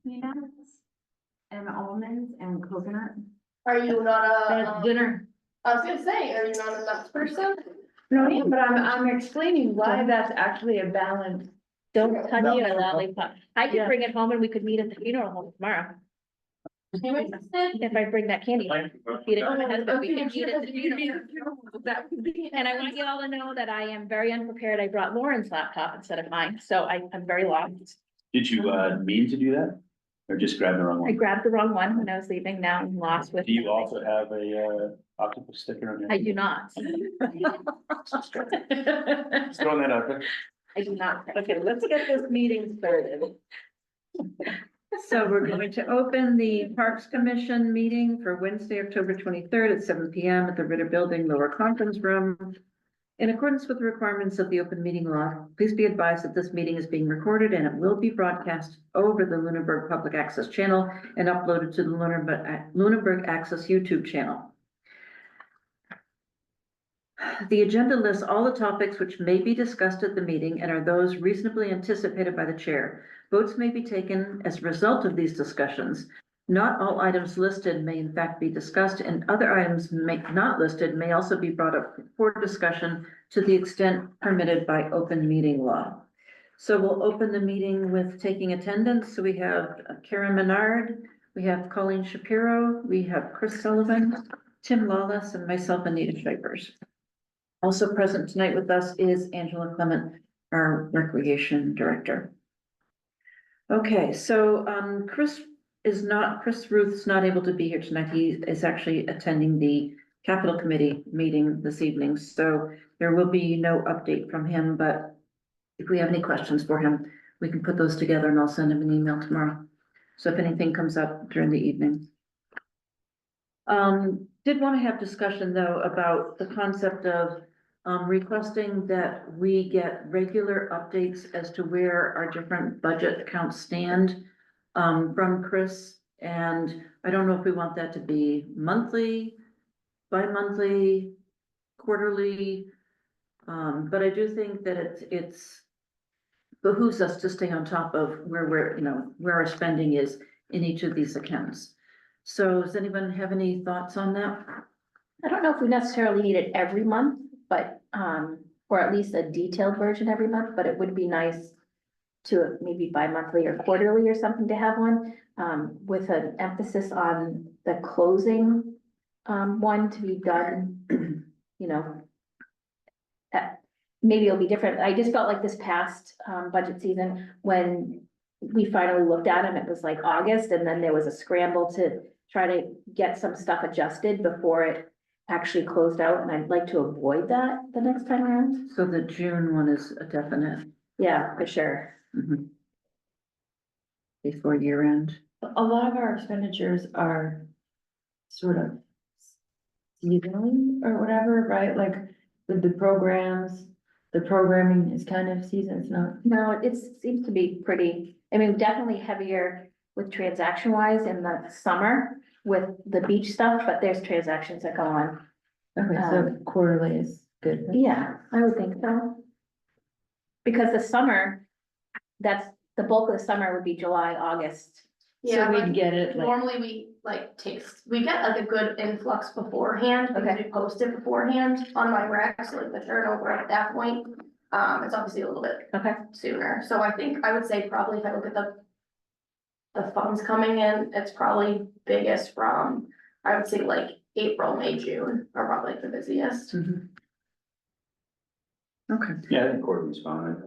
peanuts and almonds and coconut. Are you not a, Dinner. I was gonna say, are you not a nuts person? No, yeah, but I'm explaining why that's actually a balance. Don't touch your lollipop. I could Yeah. bring it home and we could meet at the funeral home tomorrow. You interested? If I bring that candy. Feed it to my husband, we can meet at the funeral. That would be. And I want you all to know that I am very unprepared. I brought Lauren's laptop instead of mine, so I'm very lost. Did you mean to do that? Or just grab the wrong I one? grabbed the wrong one when I was leaving. Now I'm lost with. Do you also have a octopus sticker on your? I do not. Just throwing that out there. I do not. Okay, let's get this meeting started. So we're going to open the Parks Commission meeting for Wednesday, October 23rd at 7 PM at the Ritter Building Lower Conference Room. In accordance with the requirements of the open meeting law, please be advised that this meeting is being recorded and it will be broadcast over the Lunenburg Public Access channel and uploaded to the Lunenburg Access YouTube channel. The agenda lists all the topics which may be discussed at the meeting and are those reasonably anticipated by the chair. Votes may be taken as a result of these discussions. Not all items listed may in fact be discussed, and other items not listed may also be brought up for discussion to the extent permitted by open meeting law. So we'll open the meeting with taking attendance. So we have Karen Menard, we have Colleen Shapiro, we have Chris Sullivan, Tim Lawless, and myself, Anita Shipers. Also present tonight with us is Angela Clement, our Recreation Director. Okay, so Chris Ruth's not able to be here tonight. He is actually attending the Capital Committee meeting this evening, so there will be no update from him, but if we have any questions for him, we can put those together and I'll send him an email tomorrow. So if anything comes up during the evening. Did want to have discussion though about the concept of requesting that we get regular updates as to where our different budget accounts stand from Chris. And I don't know if we want that to be monthly, bi-monthly, quarterly. But I do think that it's behooves us to stay on top of where our spending is in each of these accounts. So does anyone have any thoughts on that? I don't know if we necessarily need it every month, but, or at least a detailed version every month, but it would be nice to maybe bi-monthly or quarterly or something to have one, with an emphasis on the closing, one to be done, you know. Maybe it'll be different. I just felt like this past, budget season, when we finally looked at them, it was like August, and then there was a scramble to try to get some stuff adjusted before it actually closed out, and I'd like to avoid that the next time around. So the June one is a definite. Yeah, for sure. Before year end. A lot of our expenditures are sort of seasonally or whatever, right? Like with the programs, the programming is kind of season, it's not. No, it seems to be pretty, I mean, definitely heavier with transaction wise in the summer with the beach stuff, but there's transactions that go on. Okay, so quarterly is good. Yeah, I would think so. Because the summer, that's, the bulk of the summer would be July, August. Yeah, So but we'd get it like, normally we we get like a good influx beforehand, because Okay. we post it beforehand on my rec, so like the turnover at that point. It's obviously a little bit Okay. sooner, so I would say probably if I look at the funds coming in, it's probably biggest from, I would say like April, May, June are probably the busiest. Okay. Yeah, I think quarterly's fine.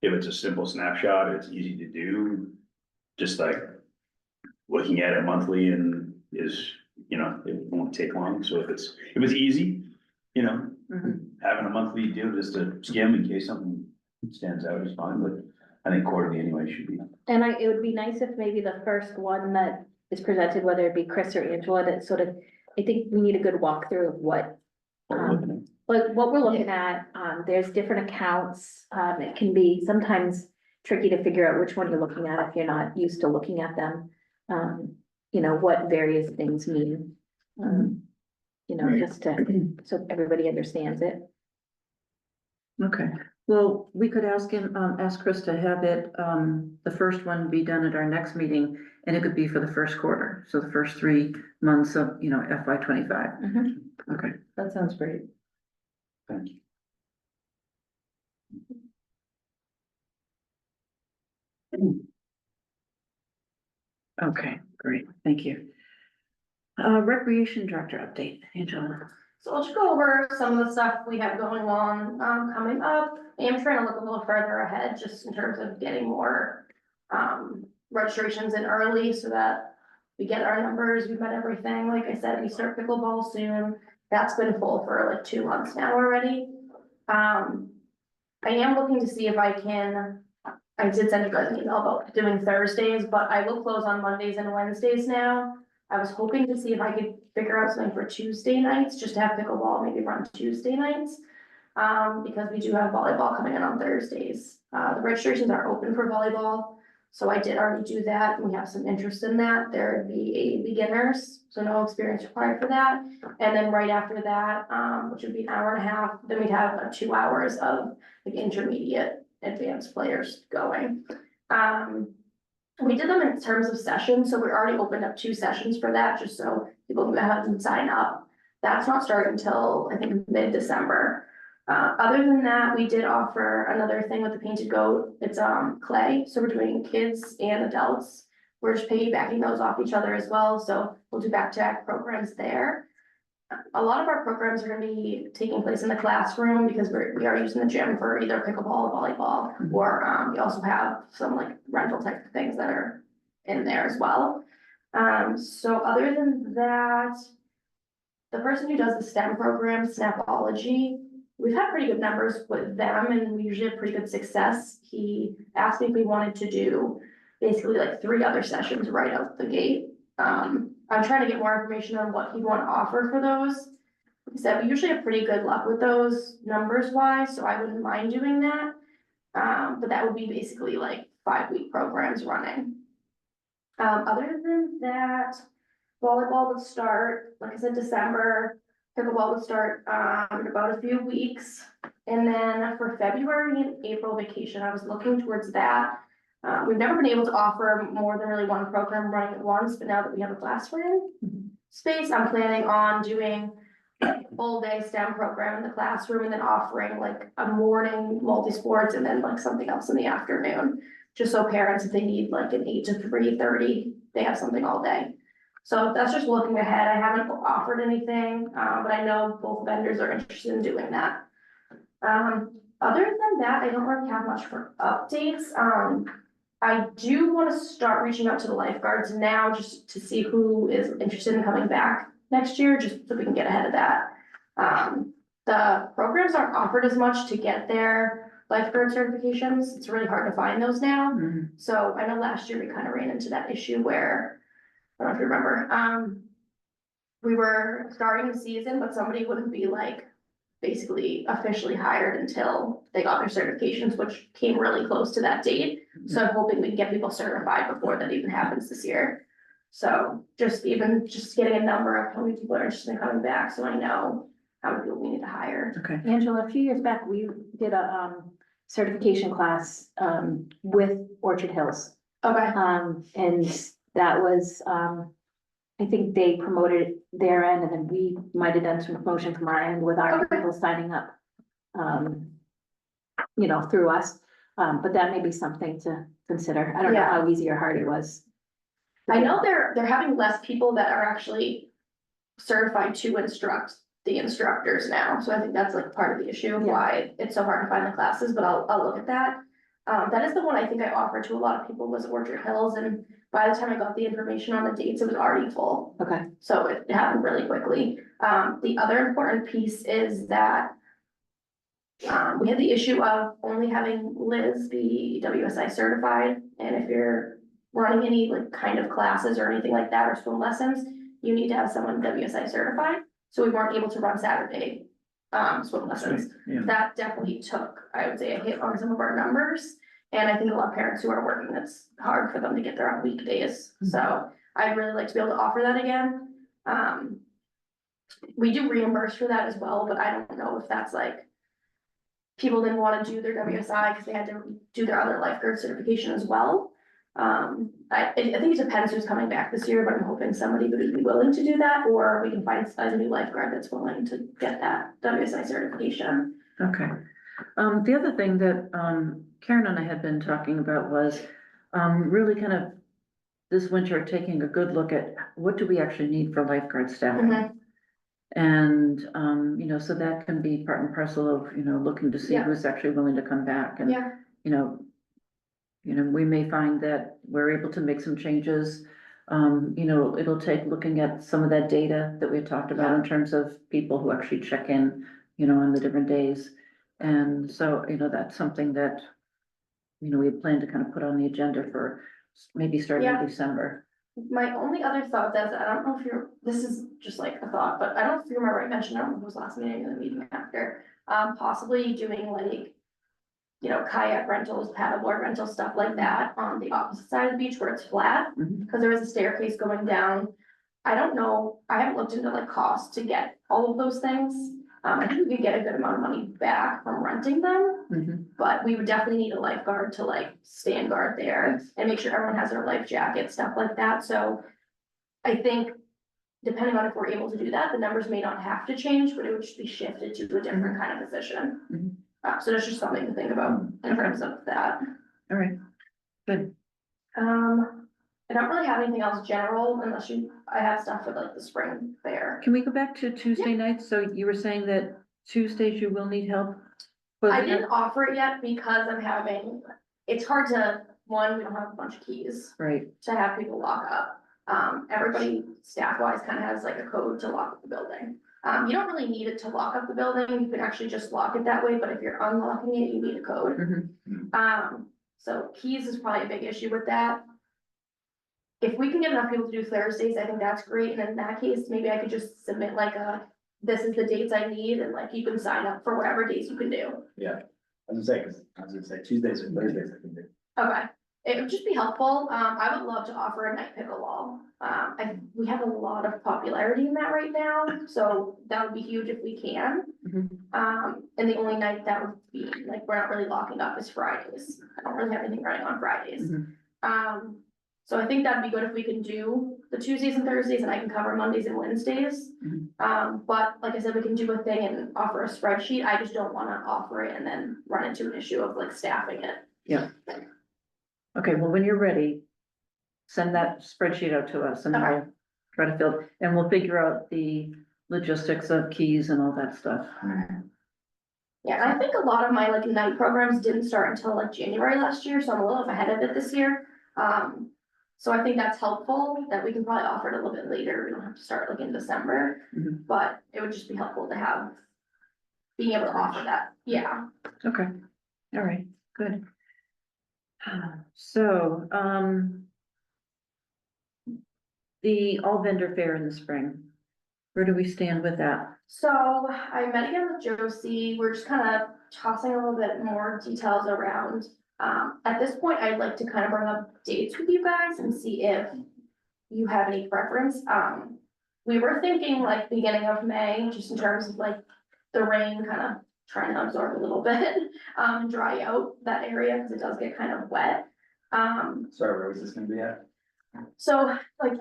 If it's a simple snapshot, it's easy to do. Just like looking at it monthly and is, it won't take long. So if it's easy, having a monthly deal just to skim in case something stands out is fine, but I think quarterly anyway should be. And it would be nice if maybe the first one that is presented, whether it be Chris or Angela, that sort of, I think we need a good walkthrough of what What we're looking at. like what we're looking at. There's different accounts. It can be sometimes tricky to figure out which one you're looking at if you're not used to looking at them. What various things mean. Just to, so everybody understands it. Okay, Well, we could ask him, ask Chris to have it, the first one be done at our next meeting, and it could be for the first quarter, so the first 3 months of, FY 25. Mhm. Okay. That sounds great. Thank you. Okay, great, thank you. Recreation director update, Angela. So I'll just go over some of the stuff we have going on, coming up. I am trying to look a little further ahead, just in terms of getting more, registrations in early so that we get our numbers, we've met everything. Like I said, we start pickleball soon. That's been full for like 2 months now already. I am looking to see if I can, I did send you guys an email about doing Thursdays, but I will close on Mondays and Wednesdays now. I was hoping to see if I could figure out something for Tuesday nights, just to have pickleball, maybe run Tuesday nights. Because we do have volleyball coming in on Thursdays. The registrations are open for volleyball, so I did already do that, and we have some interest in that. There'd be a beginners, so no experience required for that. And then right after that, which would be an hour and a half, then we'd have 2 hours of like intermediate advanced players going. We did them in terms of sessions, so we already opened up 2 sessions for that, just so people can have them sign up. That's not starting until, I think, mid-December. Other than that, we did offer another thing with the Painted Goat. It's clay, so we're doing kids and adults. We're just piggybacking those off each other as well, so we'll do back-to-back programs there. A lot of our programs are gonna be taking place in the classroom because we are using the gym for either pickleball, volleyball, or we also have some like rental type of things that are in there as well. So other than that, the person who does the STEM program, Snapology, we've had pretty good numbers with them and we usually have pretty good success. He asked me if we wanted to do basically like 3 other sessions right out the gate. I'm trying to get more information on what he'd want to offer for those. Like I said, we usually have pretty good luck with those numbers wise, so I wouldn't mind doing that. But that would be basically like 5-week programs running. Other than that, volleyball would start, like I said, December. Pickleball would start, in about a few weeks. And then for February and April vacation, I was looking towards that. We've never been able to offer more than really 1 program running at once, but now that we have a classroom space, I'm planning on doing a full day STEM program in the classroom and then offering like a morning multi-sports and then like something else in the afternoon. Just so parents, if they need like an 8 to 3:30, they have something all day. So that's just looking ahead. I haven't offered anything, but I know both vendors are interested in doing that. Other than that, I don't really have much for updates. I do want to start reaching out to the lifeguards now just to see who is interested in coming back next year, just so we can get ahead of that. The programs aren't offered as much to get their lifeguard certifications. It's really hard to find those now. So I know last year we kind of ran into that issue where, I don't know if you remember, we were starting the season, but somebody wouldn't be like basically officially hired until they got their certifications, which came really close to that date. So I'm hoping we can get people certified before that even happens this year. So just getting a number of how many people are interested in coming back, so I know how many people we need to hire. Okay, Angela, a few years back, we did a certification class with Orchard Hills. Okay, And that was, I think they promoted their end and then we might have done some promotion from our end with our Okay. people signing up. Through us, but that may be something to consider. I don't know Yeah. how easy or hard it was. I know they're having less people that are actually certified to instruct the instructors now, so I think that's like part of the issue of Yeah. why it's so hard to find the classes, but I'll look at that. That is the one I think I offered to a lot of people was Orchard Hills, and by the time I got the information on the dates, it was already full. Okay. So it happened really quickly. The other important piece is that we had the issue of only having Liz be WSI certified, and if you're running any like kind of classes or anything like that or swim lessons, you need to have someone WSI certified. So we weren't able to run Saturday swim lessons. yeah, That definitely took, I would say, a hit on some of our numbers. And I think a lot of parents who are working, it's hard for them to get there on weekdays. So I'd really like to be able to offer that again. We do reimburse for that as well, but I don't know if that's like people didn't wanna do their WSI because they had to do their other lifeguard certification as well. I think it depends who's coming back this year, but I'm hoping somebody would be willing to do that, or we can find a new lifeguard that's willing to get that WSI certification. Okay. The other thing that, Karen and I had been talking about was, really kind of this winter, taking a good look at what do we actually need for lifeguard staffing? Mhm. And, so that can be part and parcel of, looking to see Yeah. who's actually willing to come back and, Yeah, we may find that we're able to make some changes. It'll take looking at some of that data that we had talked about in terms of people who actually check in, on the different days. And so, that's something that, we had planned to kind of put on the agenda for maybe starting in Yeah. December. my only other thought is, I don't know if this is just like a thought, but I don't know if you remember I mentioned, I don't know if it was last meeting or the meeting after, possibly doing like, kayak rentals, paddleboard rentals, stuff like that on the opposite side of the beach where it's flat, Mhm. because there is a staircase going down. I don't know, I haven't looked into like cost to get all of those things. I think we could get a good amount of money back from renting them, Mhm. but we would definitely need a lifeguard to like stand guard there and make sure everyone has their life jacket, stuff like that, so. I think depending on if we're able to do that, the numbers may not have to change, but it would just be shifted to a different kind of position. Mhm. So that's just something to think about in Okay. terms of that. All right, good. I don't really have anything else general unless I have stuff for like the spring fair. Can we go back to Tuesday nights? So you were saying that Tuesdays you will need help? closing I up? didn't offer it yet because it's hard to, one, we don't have a bunch of keys Right, to have people lock up. Everybody staff wise kind of has like a code to lock up the building. You don't really need it to lock up the building, you can actually just lock it that way, but if you're unlocking it, you need a code. Mhm. So keys is probably a big issue with that. If we can get enough people to do Thursdays, I think that's great, and in that case, maybe I could just submit like this is the dates I need, and like you can sign up for whatever days you can do. I was gonna say Tuesdays or Thursdays I can do. Okay, it would just be helpful, I would love to offer a night pickleball, we have a lot of popularity in that right now, so that would be huge if we can. Mhm. And the only night that would be, like, we're not really locking up is Fridays, I don't really have anything running on Fridays. Mhm. So I think that'd be good if we can do the Tuesdays and Thursdays, and I can cover Mondays and Wednesdays. Mhm. But like I said, we can do a thing and offer a spreadsheet, I just don't wanna offer it and then run into an issue of like staffing it. Okay, well, when you're ready, send that spreadsheet out to us and Okay. we'll try to fill, and we'll figure out the logistics of keys and all that stuff. Yeah, and I think a lot of my like night programs didn't start until like January last year, so I'm a little ahead of it this year. So I think that's helpful, that we can probably offer it a little bit later, we don't have to start like in December. Mhm. But it would just be helpful to have, being able to offer that, yeah. Okay, all right, good. So, the all vendor fair in the spring, where do we stand with that? So I met again with Josie, we're just kind of tossing a little bit more details around. At this point, I'd like to kind of bring up dates with you guys and see if you have any preference. We were thinking like beginning of May, just in terms of like the rain kind of trying to absorb a little bit, dry out that area, because it does get kind of wet. Sorry, where was this gonna be at? So like,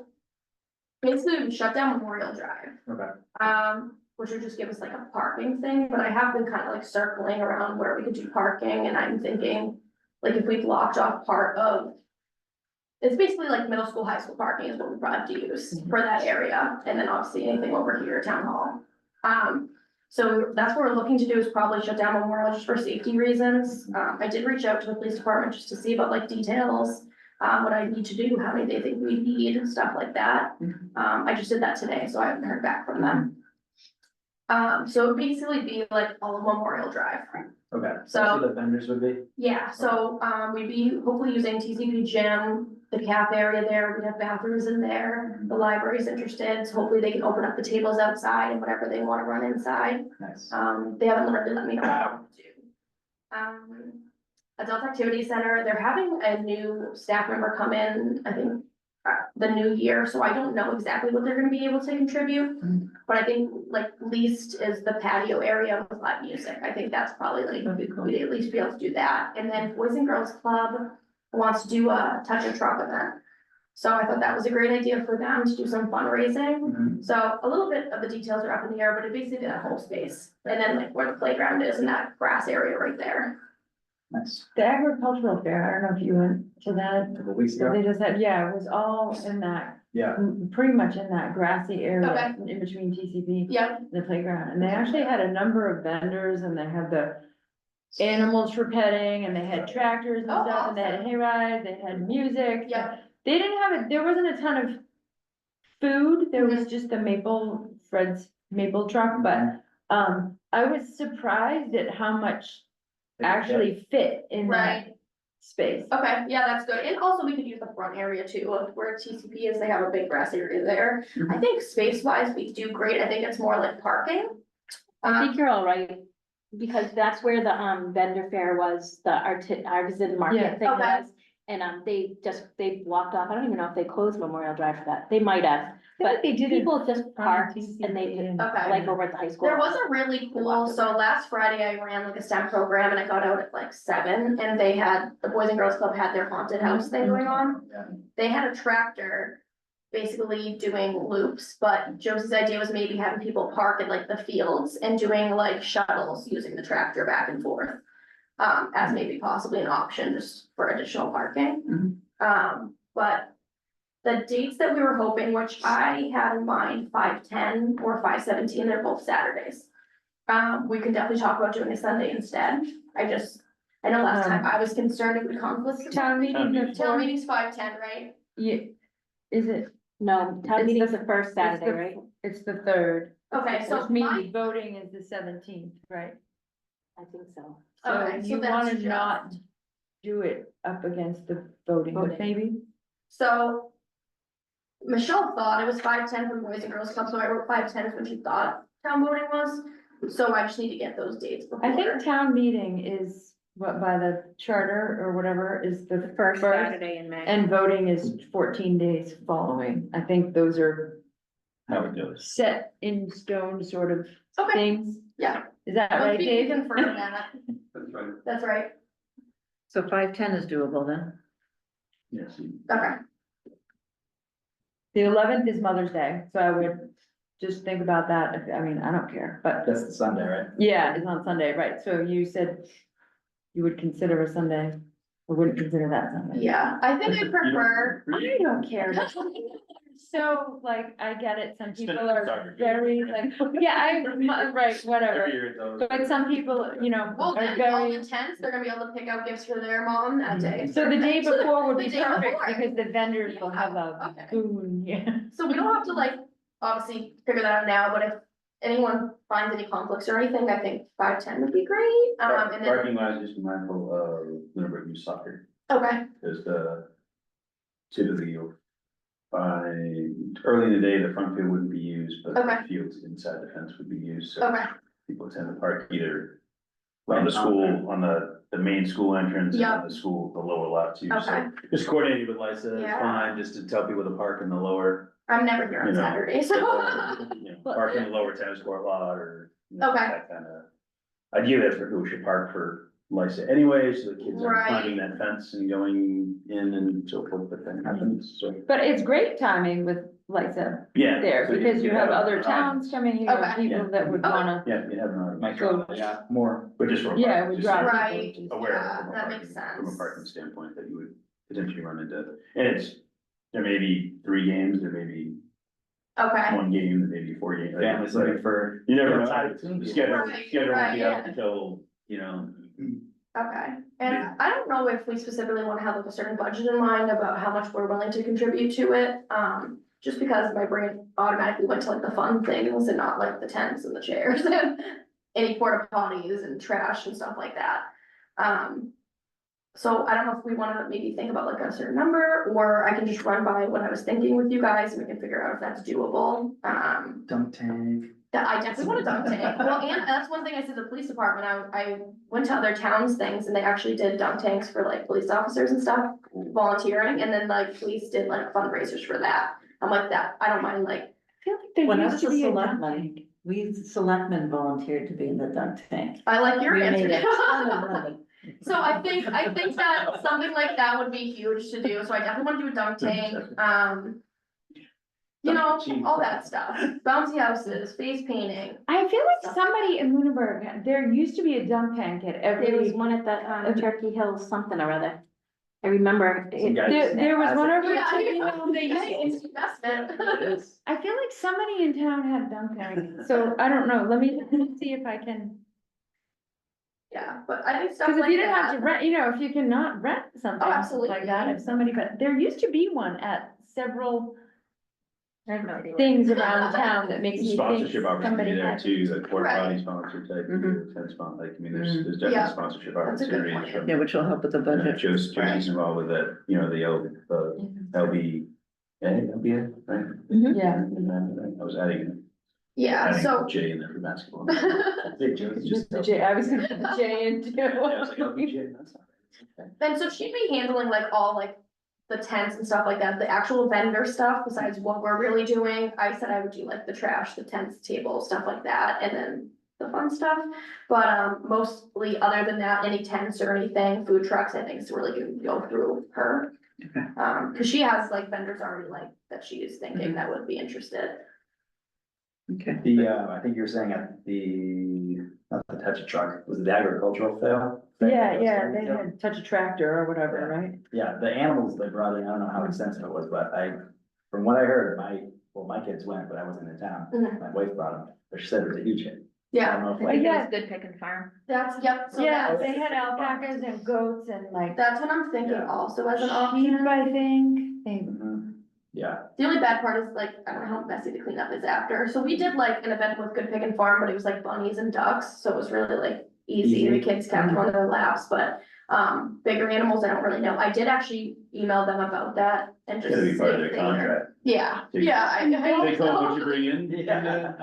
basically we shut down Memorial Drive. Okay. Which would just give us like a parking thing, but I have been kind of like circling around where we could do parking, and I'm thinking, like, if we blocked off part of. It's basically like middle school, high school parking is what we probably have to use for that area, and then obviously anything over here at Town Hall. So that's what we're looking to do, is probably shut down Memorial just for safety reasons. I did reach out to the police department just to see about like details, what I need to do, how many they think we need, and stuff like that. I just did that today, so I haven't heard back from them. So it would basically be like all of Memorial Drive. Okay. So- That's who the vendors would be? Yeah, so, we'd be hopefully using TCP gym, the cafe area there, we'd have bathrooms in there, the library's interested, so hopefully they can open up the tables outside and whatever they wanna run inside. Nice. They haven't really let me know what to do. Adult Activity Center, they're having a new staff member come in, I think the new year, so I don't know exactly what they're gonna be able to contribute. Mm. But I think like least is the patio area with live music. I think that's probably like, That'd be cool. we'd at least be able to do that. And then Boys and Girls Club wants to do a touch and truck event. So I thought that was a great idea for them to do some fundraising. So a little bit of the details are up in the air, but it basically that whole space. And then like where the playground is and that grass area right there. Nice. The agricultural fair, I don't know if you went to that, A couple weeks but ago. they just said, yeah, it was all in that, Yeah. pretty much in that grassy area Okay. in between TCP Yep, and the playground. And they actually had a number of vendors and they had the animals for petting and they had tractors and Oh, stuff and they had awesome. hay rides, they had music. yep, They didn't have it, there wasn't a ton of food, there Mm-hmm. was just the Fred's maple truck, but, I was surprised at how much actually fit in that right. space. Okay, yeah, that's good. And also we could use the front area too, of where TCP is, they have a big grass area there. I think space wise, we do great. I think it's more like parking. I think you're all right, because that's where the vendor fair was, the artisan Yeah. market thing Okay. was. And they blocked off, I don't even know if they closed Memorial Drive for that, they might have, but they did it people just on parked TCP and they, and- Okay. like over at the high school. There was a really cool, so last Friday I ran like a STEM program and I got out at like 7 and they had, the Boys and Girls Club had their haunted house thing going on. Yeah. They had a tractor basically doing loops, but Josie's idea was maybe having people park at like the fields and doing like shuttles using the tractor back and forth. As maybe possibly an option just for additional parking. But the dates that we were hoping, which I had in mind, 5/10 or 5/17, they're both Saturdays. We could definitely talk about doing a Sunday instead. I know last time I was concerned it would conflict. with Town meeting, the Town fourth, meeting's 5/10, right? yeah, is it, No, town It's meeting's the- the first Saturday, right? it's the third, Okay, so which means my, voting is the 17th, right? I think so. So Okay, so you that's wanna just- not do it up against the voting, Voting. maybe? so. Michelle thought it was 5/10 from Boys and Girls Club, so I wrote 5/10 is when she thought town voting was. So I just need to get those dates before. I think town meeting is, what, by the charter or whatever, is the First first, Saturday in May. and voting is 14 days following. I think those are How we do it. set in stone sort of Okay, things. yeah, Is that once right, we can Dave? confirm that, That's right. that's right, So 5/10 is doable then. Yes. okay, The 11th is Mother's Day, so I would just think about that. I mean, I don't care, but That's the Sunday, right? yeah, it's on Sunday, right? So you said you would consider a Sunday, or wouldn't consider that Sunday? yeah, I think I prefer, I don't care. So, like, I get it, some Spend people it on are soccer very games. like, right, whatever. Every year it does. But some people, you know, well, are then all very, the tents, they're gonna be able to pick out gifts for their mom that day. so the day before would The be day perfect, before. because the vendors will have a Okay. boon, yeah. So we don't have to like, obviously figure that out now, but if anyone finds any conflicts or anything, I think 5/10 would be great, and then, Parking wise, just be mindful of whenever you soccer, okay, because typically early in the day, the front field wouldn't be used, but Okay. the fields inside the fence would be used, so okay, people tend to park either on the school, on the main school entrance, and Yeah. on the lower lot too, so Okay. just coordinating with Lisa, it's Yeah. fine, just to tell people to park in the lower. I'm never here on You know, Saturday, so. you know, park in the lower tennis court lot, or, you know, Okay. that kind of. Idea that's for who should park for Lisa anyway, so the kids aren't Right. climbing that fence and going in and so forth, but that happens, so, But it's great timing with Lisa yeah. there, so because you have other an towns coming, you have Okay. people Yeah. that would Okay. wanna, Yeah, you have an Might Go- go, yeah, more. but just for. yeah, it would just draw people. Right. just- Aware Yeah, from a that parking, makes from a sense. parking standpoint that you would potentially run into, and there may be 3 games, there may be Okay, 1 game, there may be 4 games. like, Families looking for. You never know, Outside the team. schedule, Right, schedule will right, be out yeah. until, you know. okay, and I don't know if we specifically wanna have like a certain budget in mind about how much we're willing to contribute to it, just because my brain automatically went to like the fun things and not like the tents and the chairs and any porta potties and trash and stuff like that. So I don't know if we wanna maybe think about like a certain number, or I can just run by what I was thinking with you guys and we can figure out if that's doable. Dunk tank. That I definitely want a dunk tank. Well, and that's one thing I said to the police department. I went to other towns things and they actually did dunk tanks for like police officers and stuff, volunteering, and then like police did like fundraisers for that. I'm like that, I don't mind like, I feel like there When I used was to a be a dunk selectman, tank. we selectmen volunteered to be in the dunk tank. I like your We made answer. a ton of money. So I think that something like that would be huge to do, so I definitely wanna do a dunk tank, you know, all that stuff, bouncy houses, face painting. I feel like somebody in Lunenburg, there used to be a dunk tank at There was every, one at the, Turkey Hill something or other. I remember. Some guy there was one over, Yeah, at, you know, they used Hey, it's investment. I feel like somebody in town had dunk tank, so I don't know, let me see if I can. Yeah, but I think stuff Cause if like you don't have to that, rent, you know, if you can not rent something like that, absolutely. if somebody, but there used to be one at several I have no idea. things around town that makes me think Sponsorship somebody opportunity there had. too, like porta Right. potty sponsor type, Mhm. like, I mean, Mhm. there's Yeah. definitely sponsorship That's a good opportunities. point. Yeah, which will help with the budget. Josie's involved with that, you know, the LB, LBA, right? Yeah. I was adding. yeah, adding so. J in there for basketball. Big Joe's just. The J, I was gonna put the J in too. Yeah, I was like, LBJ, that's not right. And so she'd be handling like all like the tents and stuff like that, the actual vendor stuff besides what we're really doing. I said I would do like the trash, the tents, table, stuff like that, and then the fun stuff. But mostly other than that, any tents or anything, food trucks, I think is really gonna go through her. Okay. Cause she has like vendors already like that she is thinking Mhm. that would be interested. Okay. The, I think you're saying at the, not the touch a truck, was it the agricultural fail? Yeah, yeah, they had touch a tractor or whatever, right? Yeah, the animals they brought in, I don't know how extensive it was, but from what I heard, my kids went, but I wasn't in town. Mhm. My wife brought them, but she said it was a huge hit. I Yeah, don't know if I like, think it Yeah. was Good Pick and Farm. that's, yep, so Yeah, that's, they had alpacas and goats and like that's what I'm thinking Yeah. also as an sheep, option. I think. They, mhm, yeah, The only bad part is like, I don't know how messy the cleanup is after. So we did like an event with Good Pig and Farm, but it was like bunnies and ducks, so it was really like easy. The Easy. kids kept them on their laps, but bigger animals, I don't really know. I did actually email them about that and just. Gotta be part of see their if they- contract. Yeah, Take- yeah, I hope Take home what so. you bring in. Yeah.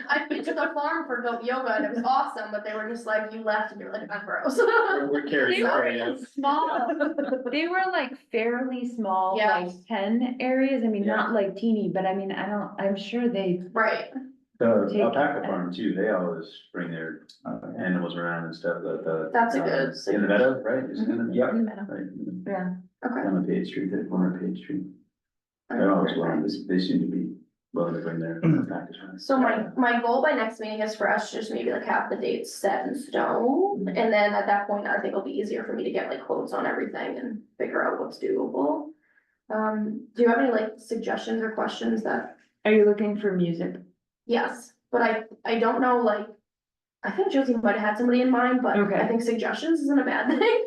I've been to the farm for goat yoga and it was awesome, but they were just like, you left and you're like, I'm gross. We're carrying. They were it for you. small, they were like fairly small, Yeah. like pen areas, I mean, not like teeny, but I mean, I'm sure they. Right, The Take- alpaca farm too, they always bring their animals around and stuff, the. That's a good In the meadow, right? Is it in the- Yep. In the middle. Right. Yeah. okay. On the Page Street, that corner of Page Street. They're always willing, they seem to be willing to bring their alpacas around. So my goal by next meeting is for us to just maybe like have the dates set in stone. And then at that point, I think it'll be easier for me to get like quotes on everything and figure out what's doable. Do you have any like suggestions or questions that, Are you looking for music? yes, but I don't know, like. I think Josie might have had somebody in mind, but Okay. I think suggestions isn't a bad thing.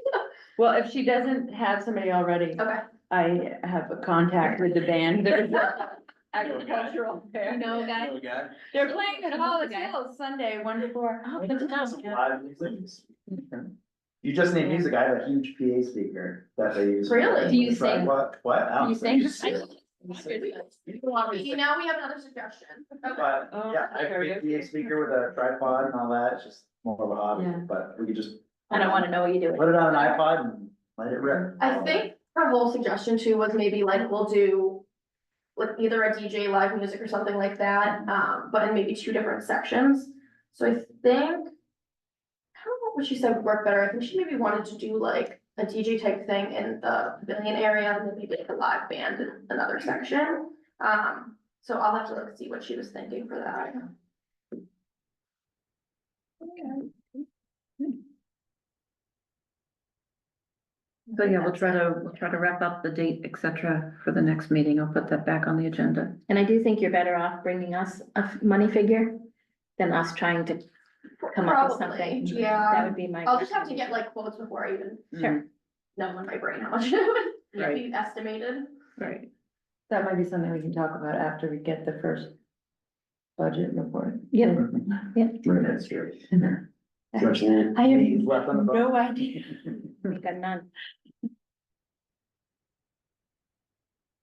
Well, if she doesn't have somebody already, Okay. I have a contact with the band. There's agricultural fair. You know, guy? Okay. They're playing at Hollis Okay. Hills Sunday, 1 to 4. Oh, good to know. Live music. You just named music, I have a huge PA speaker that they use. Really? Do you sing? What? I don't You sing? You know, we have another suggestion. Okay. But, Oh, yeah, I have a karaoke. big PA speaker with a tripod and all that, it's just more of a hobby, Yeah. but we could just I don't wanna know what you do. put it on an iPod and let it rip. I think her whole suggestion too was maybe like we'll do. Like either a DJ live music or something like that, but in maybe 2 different sections. So I think. I don't know what she said would work better. I think she maybe wanted to do like a DJ type thing in the pavilion area and then maybe like a live band in another section. So I'll have to look, see what she was thinking for that. So yeah, we'll try to wrap up the date, et cetera, for the next meeting. I'll put that back on the agenda. And I do think you're better off bringing us a money figure than us trying to come up with Probably, something. That yeah. would be my. I'll just have to get like quotes before I even Sure. know in my brain how much it would Right. be estimated. Right. That might be something we can talk about after we get the first budget report. Yep. That's true. I have Left on the boat. no idea. We've got none.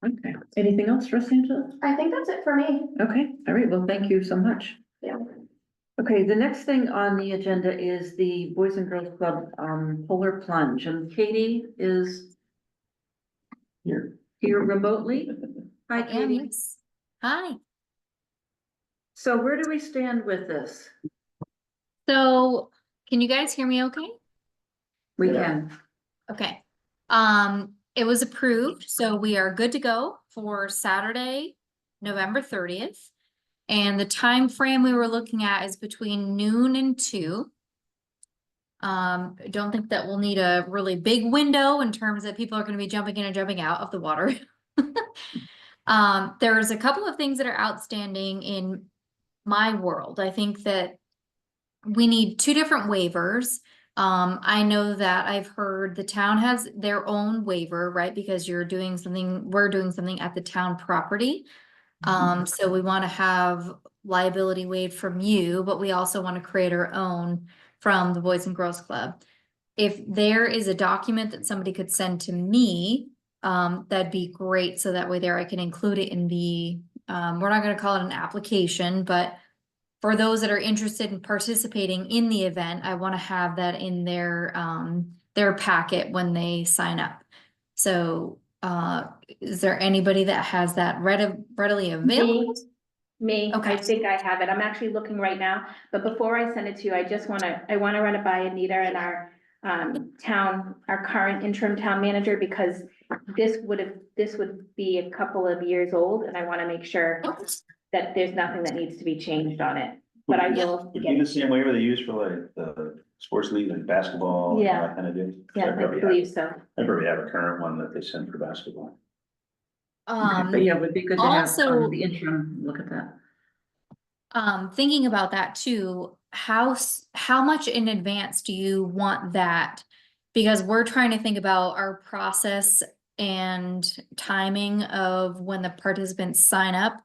Okay. Anything else for us, Angela? I think that's it for me. Okay, all right. Well, thank you so much. Yeah. Okay, the next thing on the agenda is the Boys and Girls Club, Polar Plunge, and Katie is Here. here remotely. Hi, I am, Katie. yes. Hi. So where do we stand with this? So can you guys hear me okay? We Yeah. can. Okay. It was approved, so we are good to go for Saturday, November 30th. And the time frame we were looking at is between noon and 2. I don't think that we'll need a really big window in terms that people are gonna be jumping in and jumping out of the water. There's a couple of things that are outstanding in my world. I think that we need 2 different waivers. I know that I've heard the town has their own waiver, right? Because we're doing something at the town property. So we want to have liability waived from you, but we also want to create our own from the Boys and Girls Club. If there is a document that somebody could send to me, that'd be great. So that way there I can include it in the, we're not gonna call it an application, but for those that are interested in participating in the event, I want to have that in their packet when they sign up. So, is there anybody that has that readily available? Me, I Okay. think I have it. I'm actually looking right now, but before I send it to you, I wanna run it by Anita and our our current interim town manager, because this would be a couple of years old, and I wanna make sure that there's nothing that needs to be changed on it, but I will Would get be the it. same waiver they use for like the sports league, like basketball, and all that kind of deal? Yeah, I believe so. I probably have a current one that they send for basketball. Okay, but yeah, it would be good to have also- the interim look at that. Thinking about that too, how much in advance do you want that? Because we're trying to think about our process and timing of when the participants sign up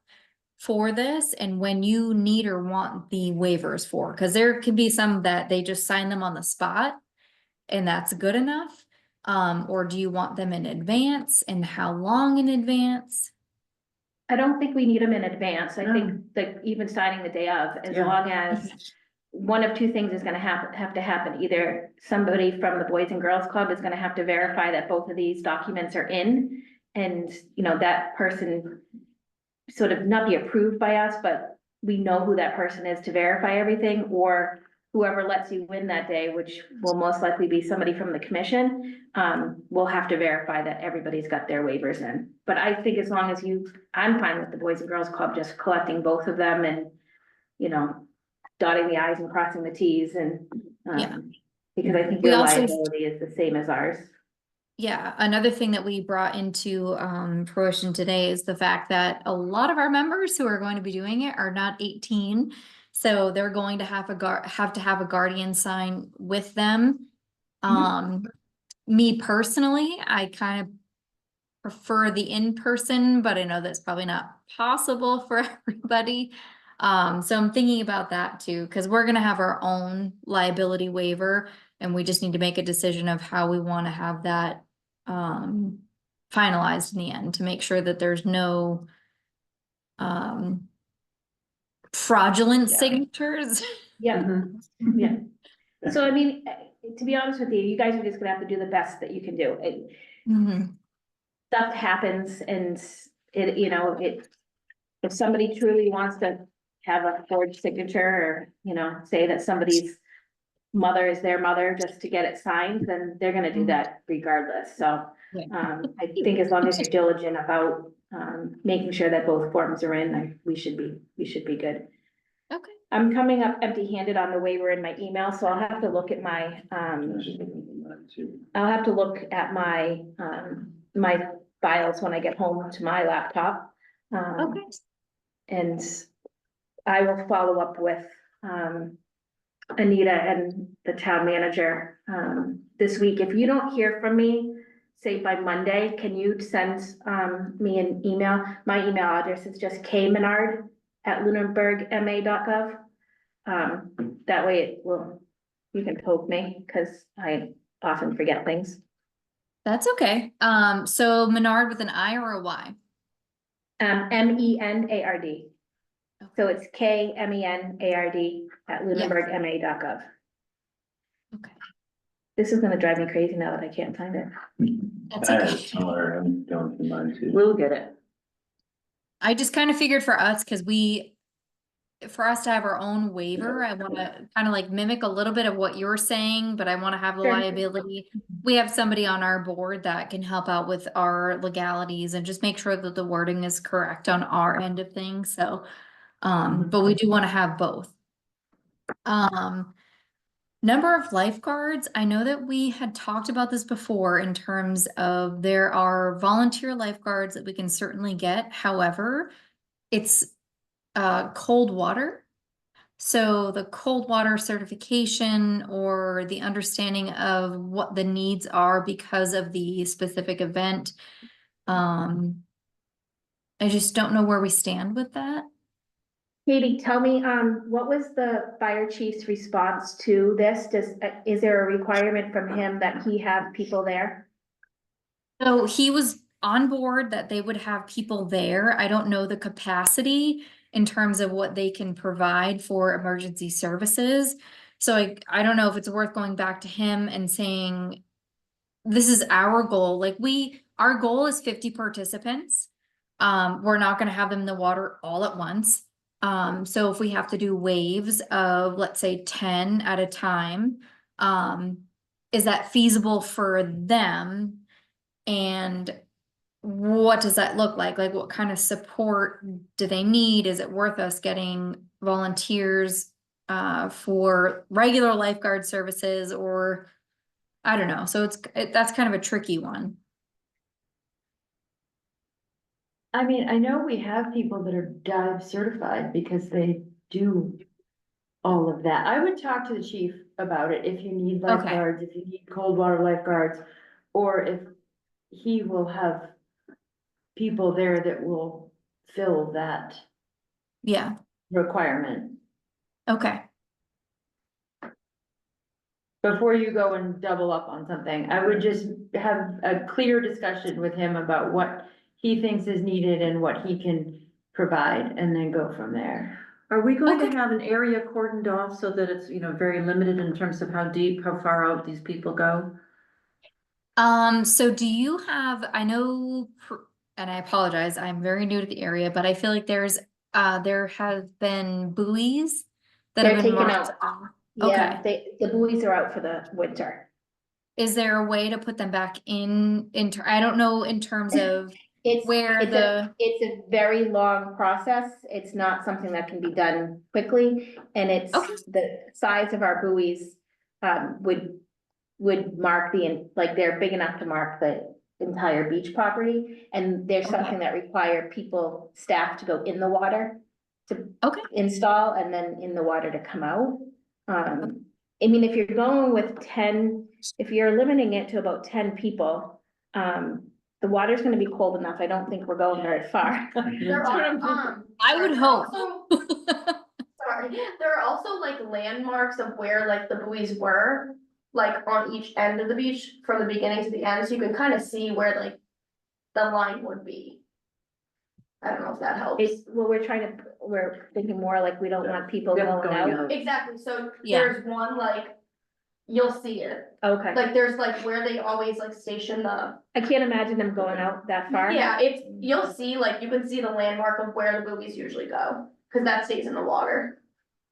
for this and when you need or want the waivers for, because there can be some that they just sign them on the spot and that's good enough. Or do you want them in advance, and how long in advance? I don't think we need them in advance. I No. think that even signing the day of, as Yeah. long as one of 2 things is gonna have to happen. Either somebody from the Boys and Girls Club is gonna have to verify that both of these documents are in. And, that person sort of not be approved by us, but we know who that person is to verify everything, or whoever lets you win that day, which will most likely be somebody from the commission, will have to verify that everybody's got their waivers in. But I think as long as I'm fine with the Boys and Girls Club just collecting both of them and, dotting the i's and crossing the t's and, Yeah. because I think We your also- liability is the same as ours. Yeah, another thing that we brought into fruition today is the fact that a lot of our members who are going to be doing it are not 18. So they're going to have to have a guardian sign with them. Me personally, I kind of prefer the in-person, but I know that's probably not possible for everybody. So I'm thinking about that too, because we're gonna have our own liability waiver, and we just need to make a decision of how we want to have that finalized in the end to make sure that there's no fraudulent Yeah. signatures. Yeah, Mhm. yeah. So I mean, to be honest with you guys are just gonna have to do the best that you can do. Mhm. Stuff happens and if somebody truly wants to have a forged signature or, say that somebody's mother is their mother just to get it signed, then they're gonna do that regardless. So, Yeah. I think as long as you're diligent about, making sure that both forms are in, we should be good. Okay. I'm coming up empty-handed on the waiver in my email, so I'll have to look at my, I was just looking at that too. I'll have to look at my, my files when I get home to my laptop. Okay. And I will follow up with, Anita and the town manager, this week. If you don't hear from me, say by Monday, can you send, me an email? My email address is just kmenard@lunenburgma.gov. That way you can poke me, cause I often forget things. That's okay. So Menard with an I or a Y? MENARD. So it's KMENARD@lunenburgma.gov. Okay, This is gonna drive me crazy now that I can't find it. that's I okay. have it somewhere, I'm going through mine too. We'll get it. I just kind of figured for us, for us to have our own waiver, I wanna kind of like mimic a little bit of what you're saying, but I wanna have the Sure. liability. We have somebody on our board that can help out with our legalities and just make sure that the wording is correct on our end of things, so. But we do wanna have both. Number of lifeguards, I know that we had talked about this before in terms of there are volunteer lifeguards that we can certainly get, however, it's cold water. So the cold water certification or the understanding of what the needs are because of the specific event. I just don't know where we stand with that. Katie, tell me, what was the fire chief's response to this? Is there a requirement from him that he have people there? So he was on board that they would have people there. I don't know the capacity in terms of what they can provide for emergency services. So I don't know if it's worth going back to him and saying, this is our goal. Like our goal is 50 participants. We're not gonna have them in the water all at once. So if we have to do waves of, let's say 10 at a time, is that feasible for them? And what does that look like? Like, what kind of support do they need? Is it worth us getting volunteers for regular lifeguard services, or I don't know. So that's kind of a tricky one. I mean, I know we have people that are dive certified because they do all of that. I would talk to the chief about it if you need Okay. lifeguards, if you need cold water lifeguards, or if he will have people there that will fill that Yeah. requirement. Okay. Before you go and double up on something, I would just have a clear discussion with him about what he thinks is needed and what he can provide, and then go from there. Are we going to Okay. have an area cordoned off so that it's, very limited in terms of how deep, how far out these people go? So do you have, I know, and I apologize, I'm very new to the area, but I feel like there have been buoys that They're have been taken marked. out. Yeah, the buoys are out for the winter. Is there a way to put them back I don't know in terms of It's, where it's a very long process. It's not something that can be done quickly, and it's Okay. the size of our buoys, would mark like, they're big enough to mark the entire beach property, and there's Okay. something that require staff to go in the water to Okay. install, and then in the water to come out. I mean, if you're going with if you're limiting it to about 10 people, the water's gonna be cold enough. I don't think we're going very far. There are, I would there are hope. also- Sorry, there are also like landmarks of where like the buoys were, like on each end of the beach from the beginning to the end, so you can kind of see where like the line would be. I don't know if that helps. Well, we're thinking more like we don't want people Them going out. Exactly, so Yeah. there's one like, you'll see it, Okay, like there's like where they always like station the. I can't imagine them going out that far. Yeah, you'll see, like, you can see the landmark of where the buoys usually go, cause that stays in the water.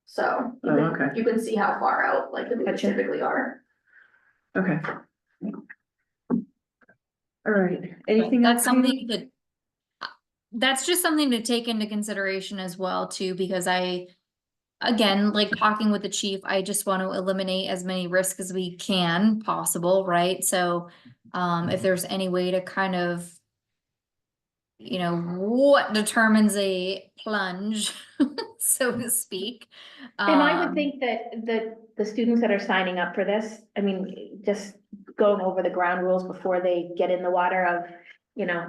So, Oh, okay. you can see how far out, like, the buoys Gotcha. typically are. Okay. All right, anything else? That's something that's just something to take into consideration as well too, because again, like talking with the chief, I just want to eliminate as many risks as we can possible, right? So, if there's any way to kind of, what determines a plunge, so to speak. And I would think that the students that are signing up for this, I mean, just going over the ground rules before they get in the water of,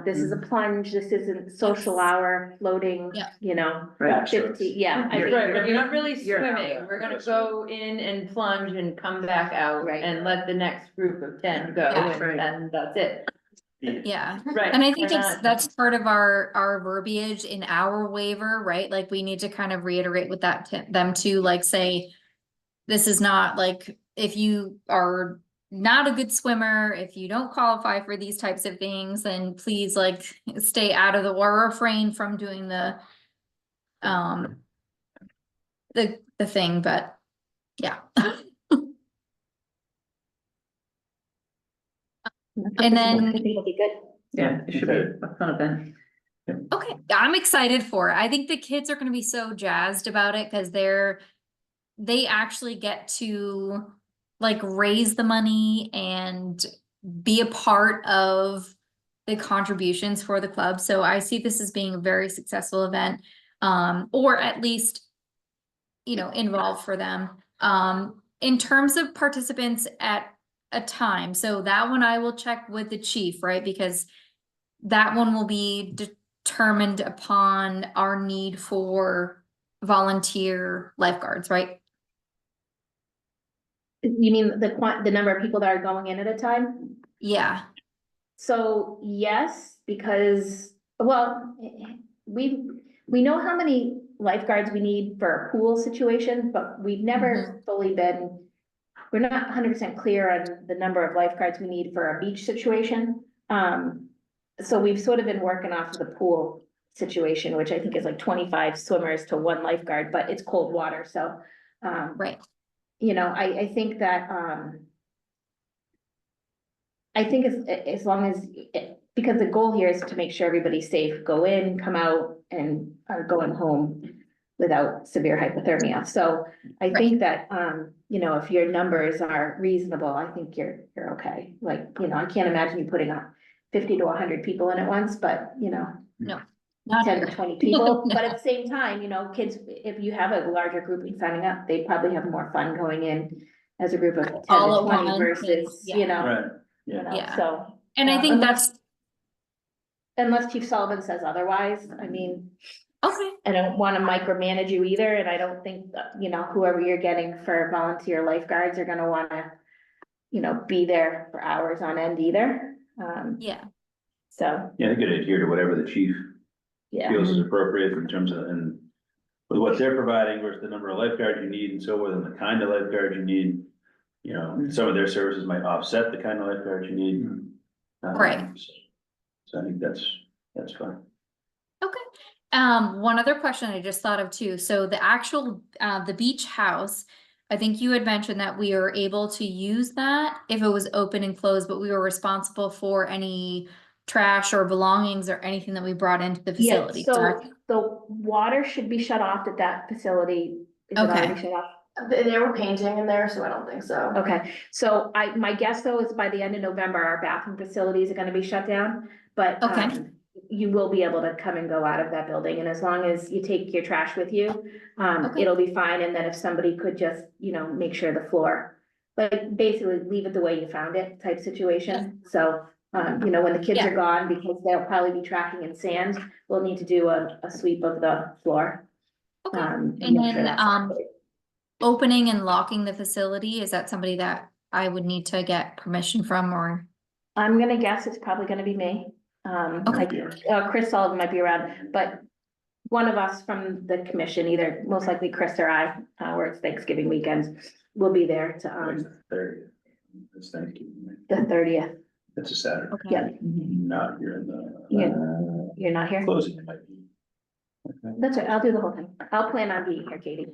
this is a plunge, this isn't social Yes. hour floating, Yeah. Right. 50, yeah. I You're- think- Right, we're not really You're out. swimming, we're gonna go in and plunge and come back out Right. and let the next group of 10 go, Yeah. Right. and then that's it. Yeah. Right. And I think we're it's, not- that's part of our verbiage in our waiver, right? Like, we need to kind of reiterate with that to them too, like say. This is not like, if you are not a good swimmer, if you don't qualify for these types of things, then please like stay out of the, or refrain from doing the. The thing, but yeah. And then- I think it'll be good. Yeah, it should be a fun event. Okay, I'm excited for it. I think the kids are gonna be so jazzed about it, cause they actually get to like raise the money and be a part of the contributions for the club. So I see this as being a very successful event, or at least, involved for them. In terms of participants at a time, so that one I will check with the chief, right? Because that one will be determined upon our need for volunteer lifeguards, right? You mean the number of people that are going in at a time? Yeah, So yes, because, well, we know how many lifeguards we need for a pool situation, but we've never fully been. We're not 100% clear on the number of lifeguards we need for a beach situation. So we've sort of been working off of the pool situation, which I think is like 25 swimmers to 1 lifeguard, but it's cold water, so. right. I think that, I think as long as, because the goal here is to make sure everybody's safe, go in, come out, and are going home without severe hypothermia. So I think that, if your numbers are reasonable, I think you're okay. Like, I can't imagine you putting up 50 to 100 people in at once, but, Not 10 to here. 20 people, No. but at the same time, kids, if you have a larger grouping signing up, they probably have more fun going in as a group of 10 to All at 20 once, versus, yeah. Right, yeah. Yeah. so. And I think Unless- that's, Unless Chief Sullivan says otherwise, I mean, okay, I don't wanna micromanage you either, and I don't think, whoever you're getting for volunteer lifeguards are gonna wanna, be there for hours on end either. yeah, So, Yeah, they could adhere to whatever the chief yeah, feels is appropriate in terms of, and with what they're providing versus the number of lifeguards you need and so forth, and the kind of lifeguards you need. Some of their services might offset the kind of lifeguards you need. Right. So I think that's fine. one other question I just thought of too, so the actual, the beach house. I think you had mentioned that we are able to use that if it was open and closed, but we were responsible for any trash or belongings or anything that we brought into the yeah, facility, so correct? the water should be shut off at that facility. Is it already Okay. shut off? They were painting in there, so I don't think so. Okay, so my guess though is by the end of November, our bathroom facilities are gonna be shut down, but. Okay. You will be able to come and go out of that building, and as long as you take your trash with you, Okay. it'll be fine, and then if somebody could just, make sure the floor. Like, basically leave it the way you found it type situation, so, when the kids Yeah. are gone, because they'll probably be tracking in sand, we'll need to do a sweep of the floor. Okay, And and make sure then, that's- opening and locking the facility, is that somebody that I would need to get permission from, or? I'm gonna guess it's probably gonna be me. Okay. Chris Sullivan might be around, but one of us from the commission, either most likely Chris or I, where it's Thanksgiving weekends, will be there to, It's the 30th. It's Thanksgiving, right? the 30th. It's a Saturday. Okay. Yeah, Not here in the. you're not here? Closing it might be. Okay. That's right, I'll do the whole thing. I'll plan on being here, Katie.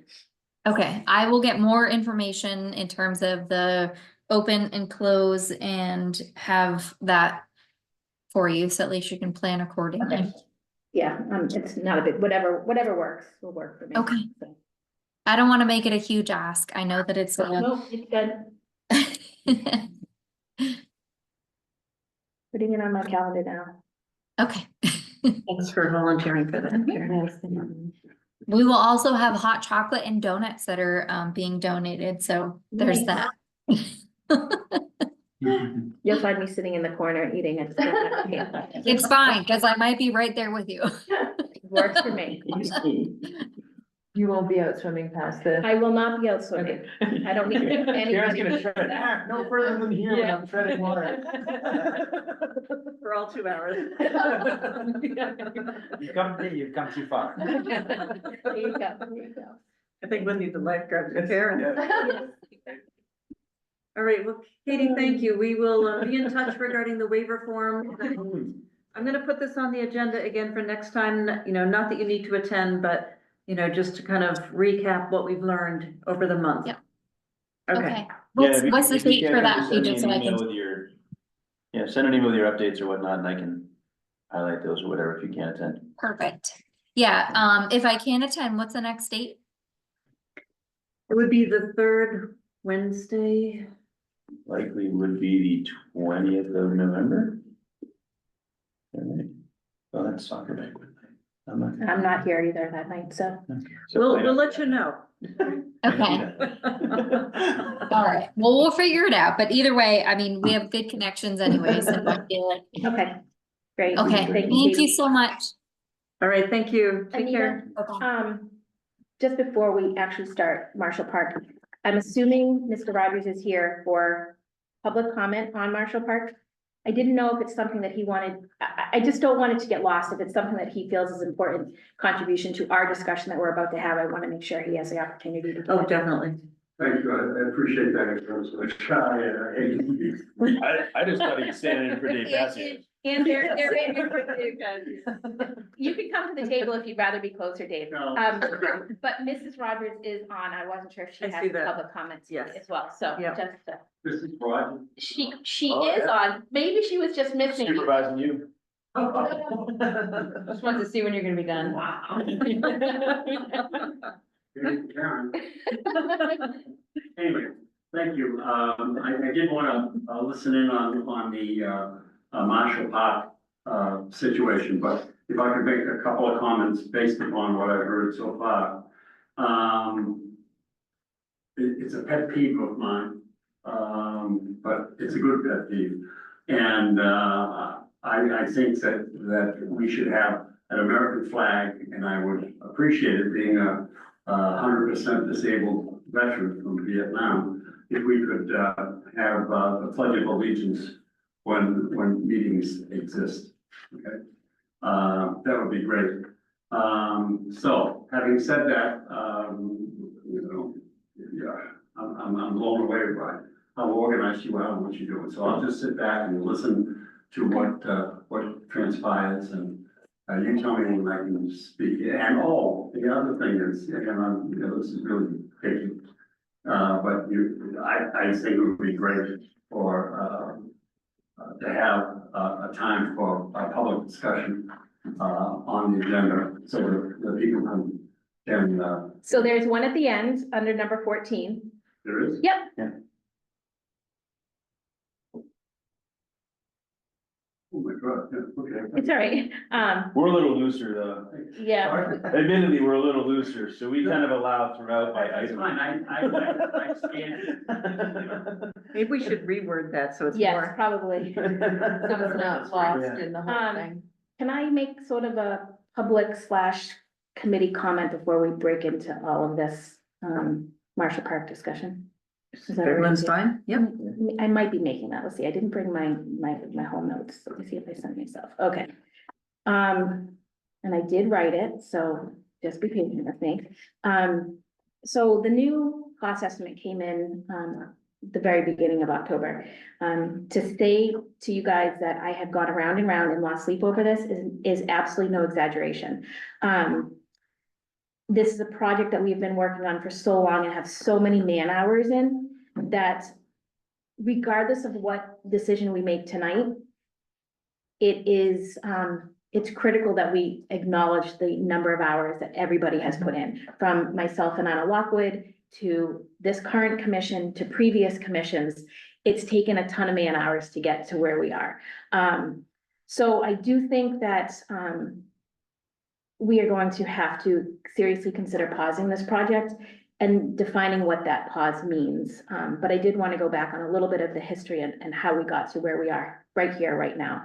Okay, I will get more information in terms of the open and close and have that for you, so at least you can plan accordingly. Okay. Yeah, it's not a big, whatever works, will work for me. Okay. So. I don't wanna make it a huge ask, I know that it's No, it's good. Putting it on my calendar now. Okay. Thanks for volunteering for that, Karen. We will also have hot chocolate and donuts that are being donated, so there's Nice. that. You'll find me sitting in the corner eating it. It's fine, cause I might be right there with you. Works for me. You won't be out swimming past the. I will not be out swimming. I don't need Karen's anybody. gonna tread, no further than here when I'm treading water. For all 2 hours. You've come too far. There you go, there you go. I think we'll need the lifeguard for Karen. Yeah. All right, well, Katie, thank you. We will be in touch regarding the waiver form. I'm gonna put this on the agenda again for next time, you know, not that you need to attend, but, you know, just to kind of recap what we've learned over the month. Yep. Okay, Okay, what's the date for that, Peter, so I can, Yeah, send an email with your updates or whatnot, and I can highlight those or whatever if you can't attend. perfect. Yeah, if I can attend, what's the next date? it would be the third Wednesday. Likely would be the 20th of November. Alright. Well, that's soccer banquet. I'm not here either that night, so. We'll let you know. Okay, all right, well, we'll figure it out, but either way, I mean, we have good connections anyway, so I feel like, Okay, great. okay, thank you so much. All right, thank you. Take Anita, care. Okay. just before we actually start Marshall Park, I'm assuming Mr. Rogers is here for public comment on Marshall Park. I didn't know if it's something that he wanted, I just don't want it to get lost. If it's something that he feels is important contribution to our discussion that we're about to have, I want to make sure he has the opportunity to. Oh, definitely. Thank you, I appreciate that, I was like shy, and I hate to be. I just thought he was standing in for Dave Bassi. And you can come to the table if you'd rather be closer, Dave. No. But Mrs. Rogers is on. I wasn't sure if she I has see that. public comments Yes. as well, so Yeah. just, This is Rod. she Oh, is yeah. on. Maybe she was just missing you. Supervising you. Just want to see when you're gonna be done. Wow. Karen, anyway, thank you, I did wanna, listen in on the, Marshall Park, situation, but if I could make a couple of comments based upon what I've heard so far. It's a pet peeve of mine, but it's a good pet peeve. And, I think that we should have an American flag, and I would appreciate it being a 100% disabled veteran from Vietnam, if we could, have, a pledge of allegiance when meetings exist, okay? That would be great. So, having said that, you know, yeah, I'm blown away by how organized you are and what you're doing. So I'll just sit back and listen to what transpires, and you tell me when I can speak. And the other thing is, again, you know, this is really picky. But I think it would be great for, to have a time for a public discussion, on the agenda, so that the people can, So there's one at the end, under number 14. there is. Yep, Oh my God, yeah, okay. it's all right. We're a little looser though. Yeah, Sorry. Admittedly, we're a little looser, so we kind of allow throughout by That's item. fine, I scanned. Maybe we should reword that so it's yes, more. probably. So it's not lost in the whole Um, thing. Can I make sort of a public/committee comment before we break into all of this, Marshall Park discussion? Is that Everyone's okay? fine? Yep. I might be making that. Let's see. I didn't bring my whole notes. Let me see if I sent myself. Okay. And I did write it, so just be patient with me. So the new cost estimate came in, the very beginning of October. To say to you guys that I have gone around and round and lost sleep over this is absolutely no exaggeration. This is a project that we've been working on for so long and have so many man hours in that regardless of what decision we make tonight, it is, it's critical that we acknowledge the number of hours that everybody has put in, from myself and Anna Lockwood to this current commission to previous commissions. It's taken a ton of man hours to get to where we are. So I do think that, we are going to have to seriously consider pausing this project and defining what that pause means. But I did want to go back on a little bit of the history and how we got to where we are right here, right now.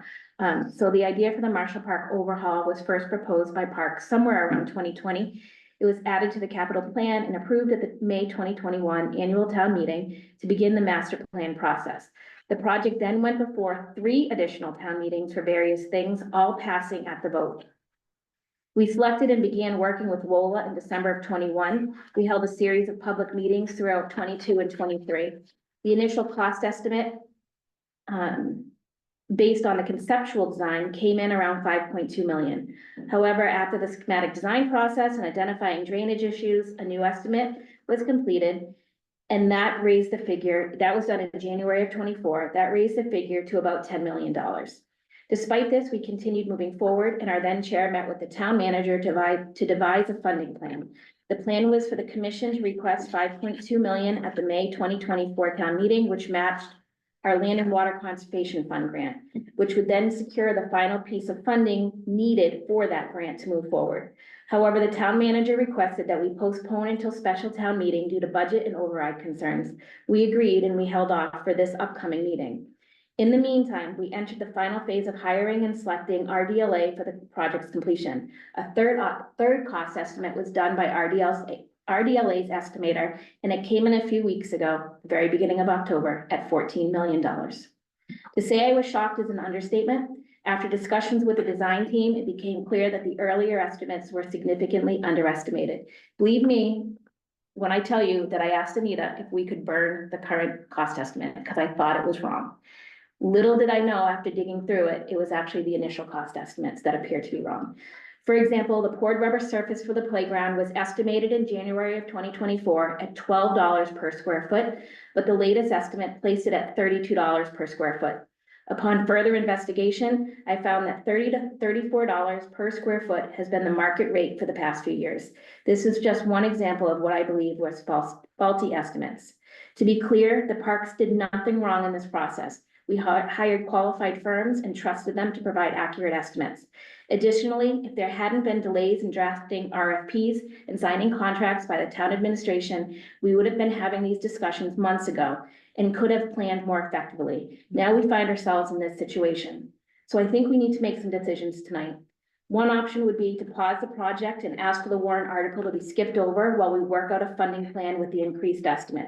So the idea for the Marshall Park overhaul was first proposed by Parks somewhere around 2020. It was added to the capital plan and approved at the May 2021 annual town meeting to begin the master plan process. The project then went before 3 additional town meetings for various things, all passing at the vote. We selected and began working with WOLA in December of 21. We held a series of public meetings throughout 22 and 23. The initial cost estimate, based on the conceptual design, came in around 5.2 million. However, after the schematic design process and identifying drainage issues, a new estimate was completed. And that raised the figure, that was done in January of 24, that raised the figure to about $10 million. Despite this, we continued moving forward, and our then chair met with the town manager to devise a funding plan. The plan was for the commission to request 5.2 million at the May 2024 town meeting, which matched our Land and Water Conservation Fund grant, which would then secure the final piece of funding needed for that grant to move forward. However, the town manager requested that we postpone until special town meeting due to budget and override concerns. We agreed, and we held off for this upcoming meeting. In the meantime, we entered the final phase of hiring and selecting RDLA for the project's completion. A third cost estimate was done by RDLA's estimator, and it came in a few weeks ago, the very beginning of October, at $14 million. To say I was shocked is an understatement. After discussions with the design team, it became clear that the earlier estimates were significantly underestimated. Believe me when I tell you that I asked Anita if we could burn the current cost estimate because I thought it was wrong. Little did I know after digging through it, it was actually the initial cost estimates that appeared to be wrong. For example, the poured rubber surface for the playground was estimated in January of 2024 at $12 per square foot, but the latest estimate placed it at $32 per square foot. Upon further investigation, I found that $30 to $34 per square foot has been the market rate for the past few years. This is just one example of what I believe was faulty estimates. To be clear, the parks did nothing wrong in this process. We hired qualified firms and trusted them to provide accurate estimates. Additionally, if there hadn't been delays in drafting RFPs and signing contracts by the town administration, we would have been having these discussions months ago and could have planned more effectively. Now we find ourselves in this situation. So I think we need to make some decisions tonight. One option would be to pause the project and ask for the warrant article to be skipped over while we work out a funding plan with the increased estimate.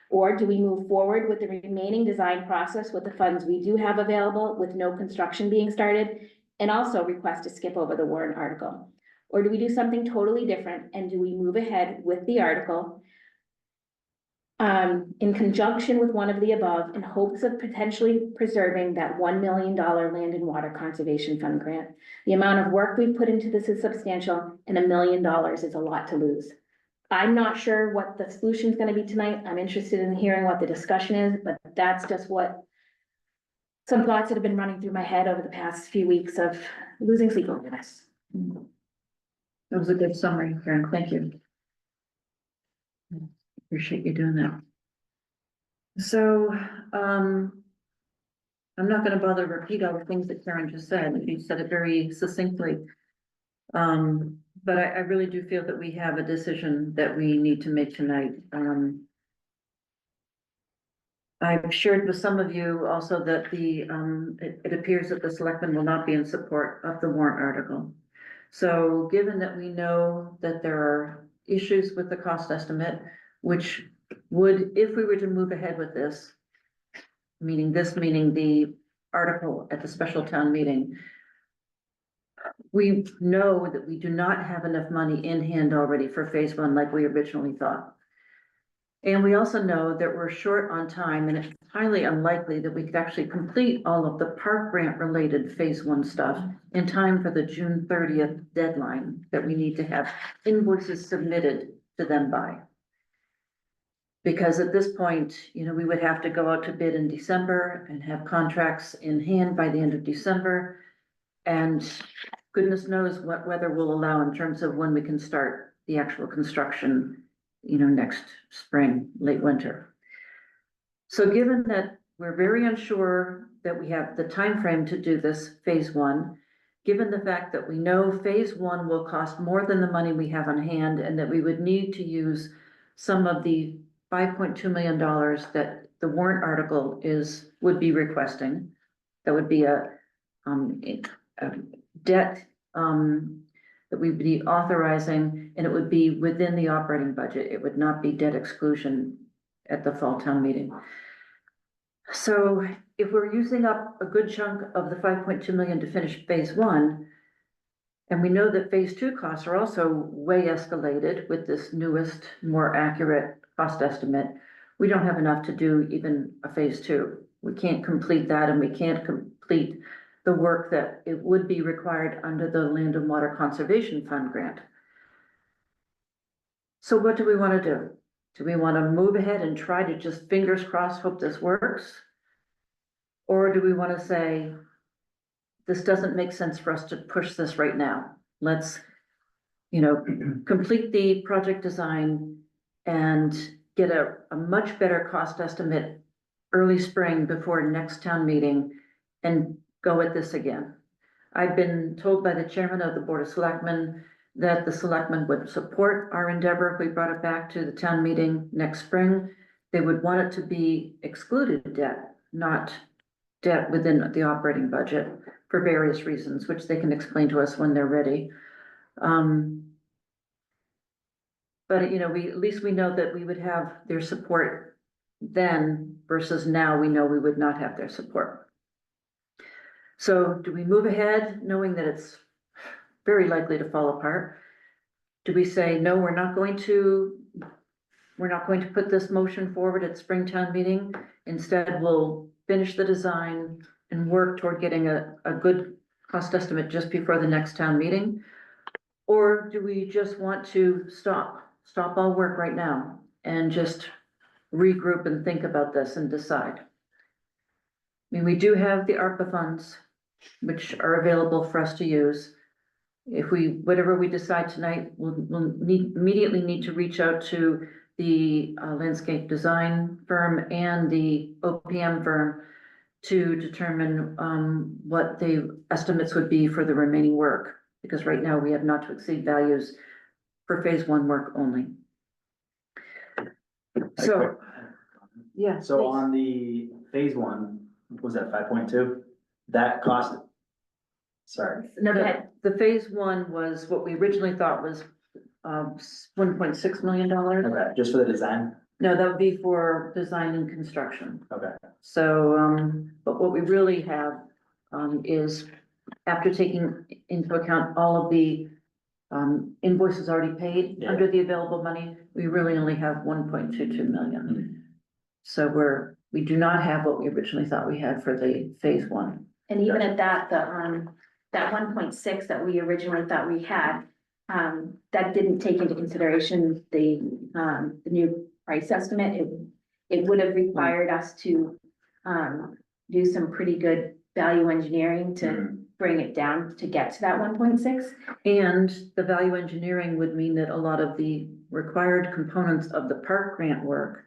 Or do we move forward with the remaining design process with the funds we do have available with no construction being started and also request to skip over the warrant article? Or do we do something totally different and do we move ahead with the article in conjunction with one of the above in hopes of potentially preserving that $1 million Land and Water Conservation Fund grant? The amount of work we've put into this is substantial and $1 million is a lot to lose. I'm not sure what the solution is going to be tonight. I'm interested in hearing what the discussion is, but that's just what some thoughts that have been running through my head over the past few weeks of losing sleep over this. That was a good summary, Karen. Thank you. Appreciate you doing that. So, I'm not gonna bother to repeat all the things that Karen just said. She said it very succinctly. But I really do feel that we have a decision that we need to make tonight. I've shared with some of you also that it appears that the selectmen will not be in support of the warrant article. So given that we know that there are issues with the cost estimate, which would, if we were to move ahead with this, meaning the article at the special town meeting, we know that we do not have enough money in hand already for phase 1 like we originally thought. And we also know that we're short on time and it's highly unlikely that we could actually complete all of the park grant related phase 1 stuff in time for the June 30th deadline that we need to have invoices submitted to them by. Because at this point, you know, we would have to go out to bid in December and have contracts in hand by the end of December. And goodness knows what weather will allow in terms of when we can start the actual construction, you know, next spring, late winter. So given that we're very unsure that we have the time frame to do this phase 1, given the fact that we know phase 1 will cost more than the money we have on hand and that we would need to use some of the $5.2 million that the warrant article would be requesting, that would be a debt that we'd be authorizing, and it would be within the operating budget. It would not be debt exclusion at the fall town meeting. So if we're using up a good chunk of the 5.2 million to finish phase one, and we know that phase two costs are also way escalated with this newest, more accurate cost estimate, we don't have enough to do even a phase two. We can't complete that, and we can't complete the work that it would be required under the Land and Water Conservation Fund grant. So what do we want to do? Do we want to move ahead and try to just fingers crossed, hope this works? Or do we want to say, this doesn't make sense for us to push this right now? Let's, complete the project design and get a much better cost estimate early spring before next town meeting and go at this again. I've been told by the chairman of the Board of Selectmen that the selectmen would support our endeavor if we brought it back to the town meeting next spring. They would want it to be excluded debt, not debt within the operating budget for various reasons, which they can explain to us when they're ready. But at least we know that we would have their support then versus now we know we would not have their support. So do we move ahead knowing that it's very likely to fall apart? Do we say, no, we're not going to put this motion forward at Springtown meeting? Instead, we'll finish the design and work toward getting a good cost estimate just before the next town meeting? Or do we just want to stop all work right now and just regroup and think about this and decide? I mean, we do have the ARPA funds, which are available for us to use. If whatever we decide tonight, we'll immediately need to reach out to the landscape design firm and the OPM firm to determine what the estimates would be for the remaining work. Because right now we have not to exceed values for phase one work only. So, yeah. So please. on the phase one, was that 5.2? That cost, sorry, No, go ahead. The phase one was what we originally thought was $1.6 million. okay, just for the design, No, that would be for design and construction. okay. So, but what we really have is, after taking into account all of the invoices already paid Yeah. under the available money, we really only have 1.22 million. So we do not have what we originally thought we had for the phase one. And even at that, that 1.6 that we originally thought we had, that didn't take into consideration the new price estimate. It would have required us to, do some pretty good value engineering to bring it down to get to that 1.6. And the value engineering would mean that a lot of the required components of the park grant work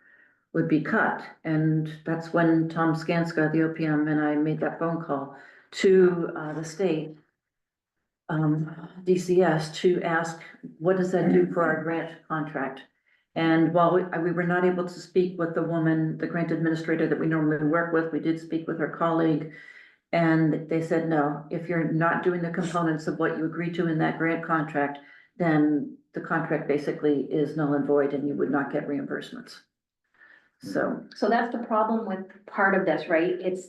would be cut. And that's when Tom Skanska, the OPM, and I made that phone call to the state, DCS, to ask, what does that do for our grant contract? And while we were not able to speak with the woman, the grant administrator that we normally work with, we did speak with her colleague. And they said, no, if you're not doing the components of what you agreed to in that grant contract, then the contract basically is null and void and you would not get reimbursements. So, that's the problem with part of this, right? It's,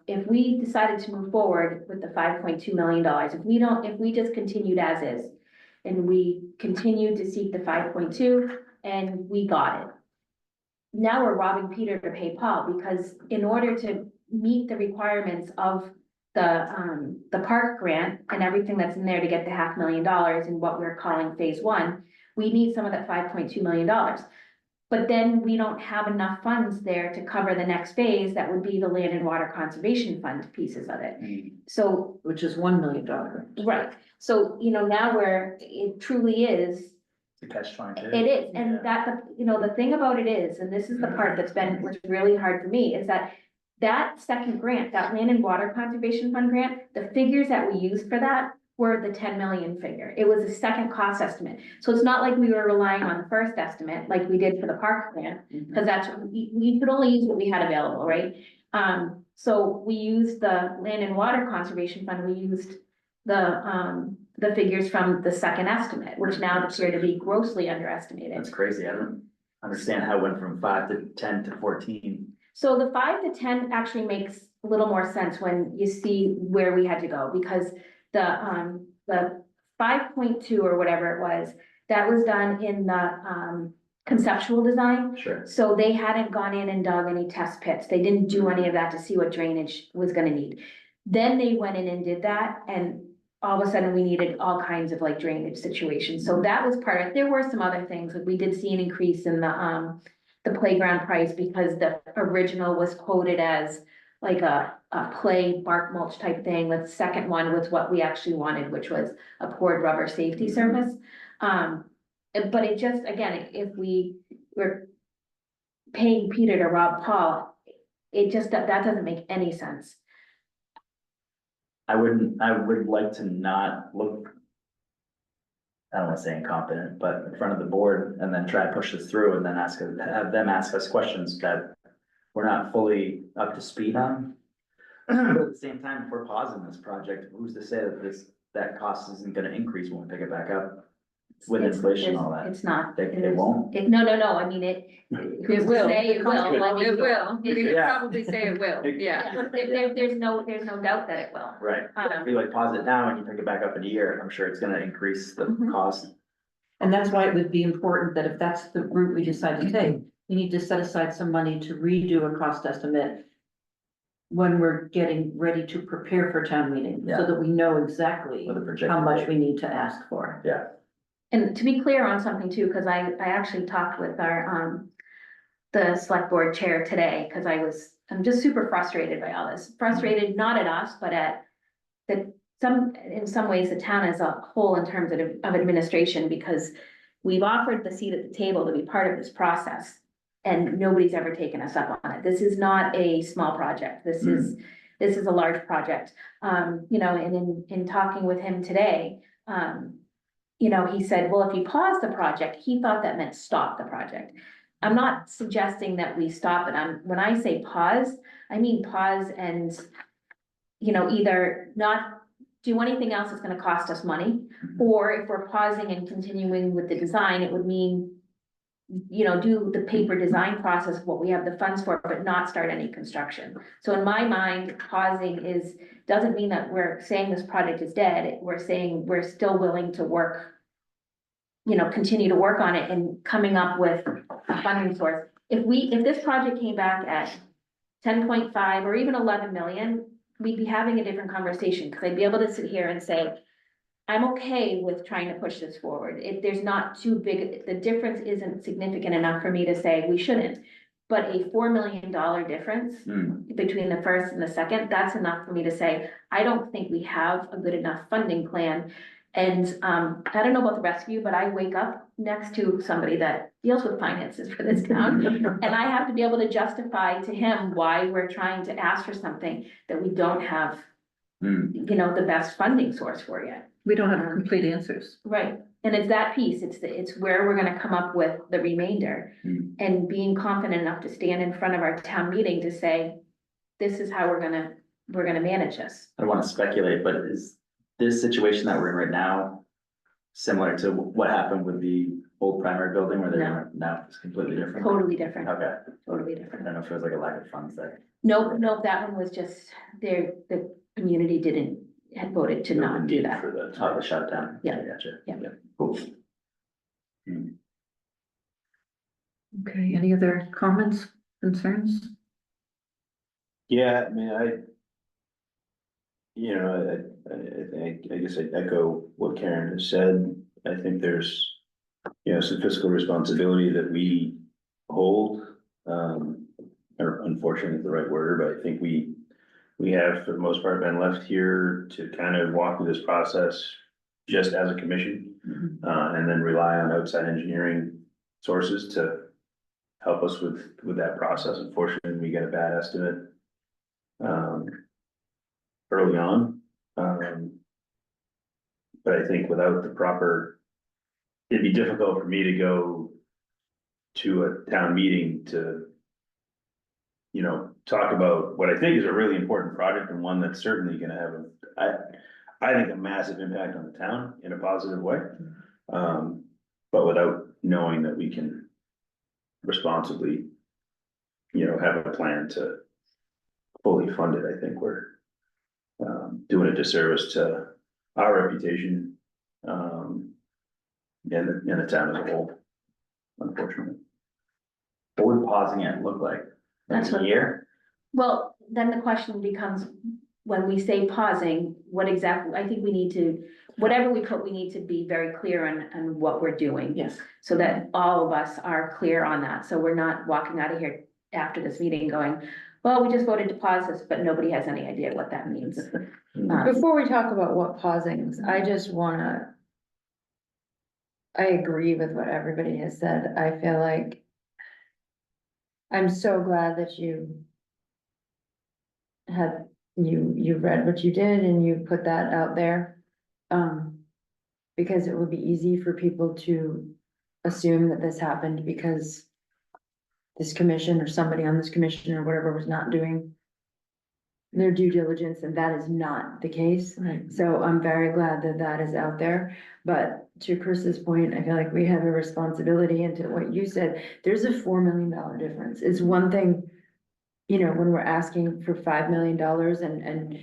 if we decided to move forward with the $5.2 million, if we just continued as is, and we continued to seek the 5.2 and we got it. Now we're robbing Peter to pay Paul, because in order to meet the requirements of the park grant and everything that's in there to get the $500,000 in what we're calling phase one, we need some of that $5.2 million. But then we don't have enough funds there to cover the next phase. That would be the Land and Water Conservation Fund pieces of it. So, which is $1 million. right, so, now where it truly is, To catch 22. it is, and Yeah. the thing about it is, and this is the part was really hard for me, is that second grant, that Land and Water Conservation Fund grant, the figures that we used for that were the 10 million figure. It was a second cost estimate. So it's not like we were relying on the first estimate like we did for the park grant, because that's, we could only use what we had available, right? So we used the Land and Water Conservation Fund, we used the the figures from the second estimate, which now appear to be grossly underestimated. That's crazy. I don't understand how it went from 5 to 10 to 14. So the 5 to 10 actually makes a little more sense when you see where we had to go, because the 5.2 or whatever it was, that was done in the conceptual design. Sure. So they hadn't gone in and dug any test pits. They didn't do any of that to see what drainage was gonna need. Then they went in and did that, and all of a sudden we needed all kinds of like drainage situations. So that was part of, there were some other things, like we did see an increase in the playground price because the original was quoted as like a play bark mulch type thing. The second one was what we actually wanted, which was a poured rubber safety surface. But it just, again, if we were paying Peter to rob Paul, it just, that doesn't make any sense. I would like to not look. I don't wanna say incompetent, but in front of the board and then try to push this through and then have them ask us questions that we're not fully up to speed on. But at the same time, if we're pausing this project, who's to say that that cost isn't gonna increase when we pick it back up? With inflation and all that. It's not. It won't? No, I mean, it will. say it will. I mean, It will, you could Yeah. probably say it will, yeah. There's no doubt that it will. Right, if you like pause it now and you pick it back up in a year, I'm sure it's gonna increase the Mhm. cost. And that's why it would be important that if that's the route we decide to take, we need to set aside some money to redo a cost estimate when we're getting ready to prepare for town meeting, Yeah. so that we know exactly With a projected how much rate. we need to ask for. Yeah, And to be clear on something too, because I actually talked with our, the select board chair today, because I'm just super frustrated by all this. Frustrated not at us, but at in some ways, the town as a whole in terms of administration, because we've offered the seat at the table to be part of this process. And nobody's ever taken us up on it. This is not a small project. This is a large project. You know, and in talking with him today, you know, he said, well, if you pause the project, he thought that meant stop the project. I'm not suggesting that we stop it. When I say pause, I mean pause and, you know, either not do anything else that's gonna cost us money, or if we're pausing and continuing with the design, it would mean, you know, do the paper design process, of what we have the funds for, but not start any construction. So in my mind, pausing doesn't mean that we're saying this project is dead. We're saying we're still willing to work, you know, continue to work on it and coming up with a funding source. If this project came back at 10.5 or even 11 million, we'd be having a different conversation, because I'd be able to sit here and say, I'm okay with trying to push this forward. If there's not too big, the difference isn't significant enough for me to say we shouldn't. But a $4 million difference between the first and the second, that's enough for me to say, I don't think we have a good enough funding plan. And I don't know about the rest of you, but I wake up next to somebody that deals with finances for this town. And I have to be able to justify to him why we're trying to ask for something that we don't have, you know, the best funding source for yet. We don't have complete answers. Right, and it's that piece, it's where we're gonna come up with the remainder. And being confident enough to stand in front of our town meeting to say, this is how we're gonna manage this. I don't wanna speculate, but is this situation that we're in right now similar to what happened with the old primary building where they No. were, now it's completely different? Totally different, Okay, totally I different. don't know if it was like a lack of funds there. Nope, that one was just, the community had voted to not do that. For that. Oh, the shutdown. Yeah. I Gotcha. Yeah. Cool. Okay, any other comments, concerns? Yeah, I mean, you know, I guess I echo what Karen has said. I think there's, you know, some fiscal responsibility that we hold. Or unfortunately is the right word, but I think we have, for the most part, been left here to kind of walk through this process just as a commission. And then rely on outside engineering sources to help us with that process. Unfortunately, we get a bad estimate early on. But I think without the proper, it'd be difficult for me to go to a town meeting to, you know, talk about what I think is a really important project and one that's certainly gonna have I think, a massive impact on the town in a positive way. But without knowing that we can responsibly, have a plan to fully fund it, I think we're doing a disservice to our reputation, and the town as a whole, unfortunately. What would pausing it look like? That's Like a what- year? Well, then the question becomes, when we say pausing, what exactly, I think we need to, whatever we put, we need to be very clear on what we're doing. Yes. So that all of us are clear on that, so we're not walking out of here after this meeting going, well, we just voted to pause this, but nobody has any idea what that means. Before we talk about what pausing, I just wanna. I agree with what everybody has said. I feel like. I'm so glad that you. You read what you did and you put that out there. Because it would be easy for people to assume that this happened because. This commission or somebody on this commission or whatever was not doing. Their due diligence, and that is not the case. Right. So I'm very glad that that is out there, but to Chris's point, I feel like we have a responsibility, and to what you said, there's a $4 million difference. It's one thing. When we're asking for $5 million and.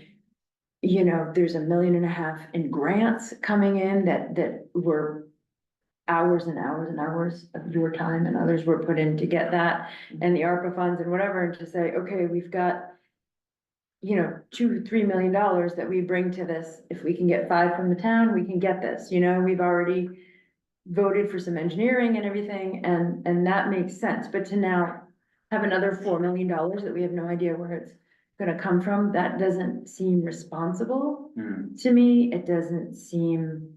There's $1.5 million in grants coming in that were. Hours and hours and hours of your time and others were put in to get that, and the ARPA funds and whatever, and to say, okay, we've got. $2-3 million that we bring to this, if we can get 5 from the town, we can get this, we've already. Voted for some engineering and everything, and that makes sense, but to now have another $4 million that we have no idea where it's gonna come from, that doesn't seem responsible. Hmm. To me, it doesn't seem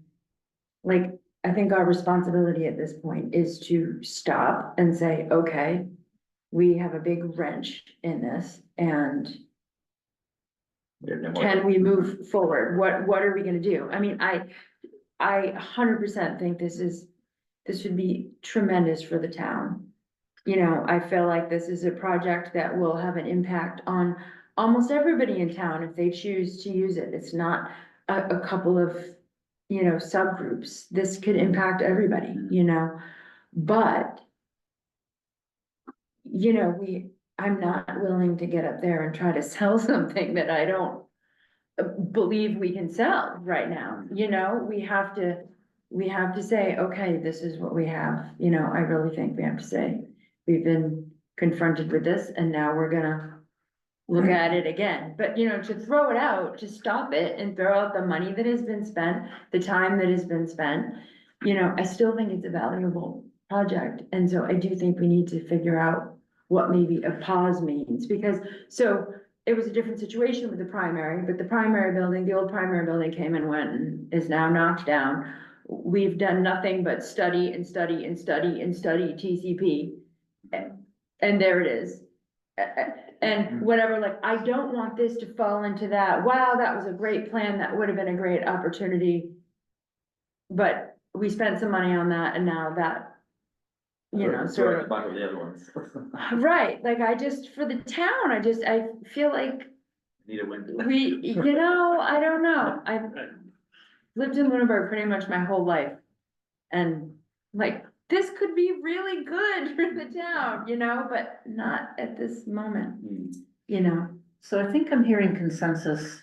like, I think our responsibility at this point is to stop and say, okay, we have a big wrench in this, and We have no more- can we move forward? What are we gonna do? I mean, I 100% think this would be tremendous for the town. I feel like this is a project that will have an impact on almost everybody in town if they choose to use it. It's not a couple of, subgroups. This could impact everybody, but I'm not willing to get up there and try to sell something that I don't believe we can sell right now, we have to say, okay, this is what we have, I really think we have to say, we've been confronted with this, and now we're gonna look at it again, but to throw it out, to stop it and throw out the money that has been spent, the time that has been spent, I still think it's a valuable project, and so I do think we need to figure out what maybe a pause means, because, so it was a different situation with the primary, but the primary building, the old primary building came and went and is now knocked down. We've done nothing but study and study and study and study TCP. And there it is. And whatever, like, I don't want this to fall into that, wow, that was a great plan, that would have been a great opportunity. But we spent some money on that, and now that, sort of. Buck of the other ones. Right, like, for the town, I feel like Need a win. I don't know, I've lived in Lunenburg pretty much my whole life. And like, this could be really good for the town, but not at this moment, So I think I'm hearing consensus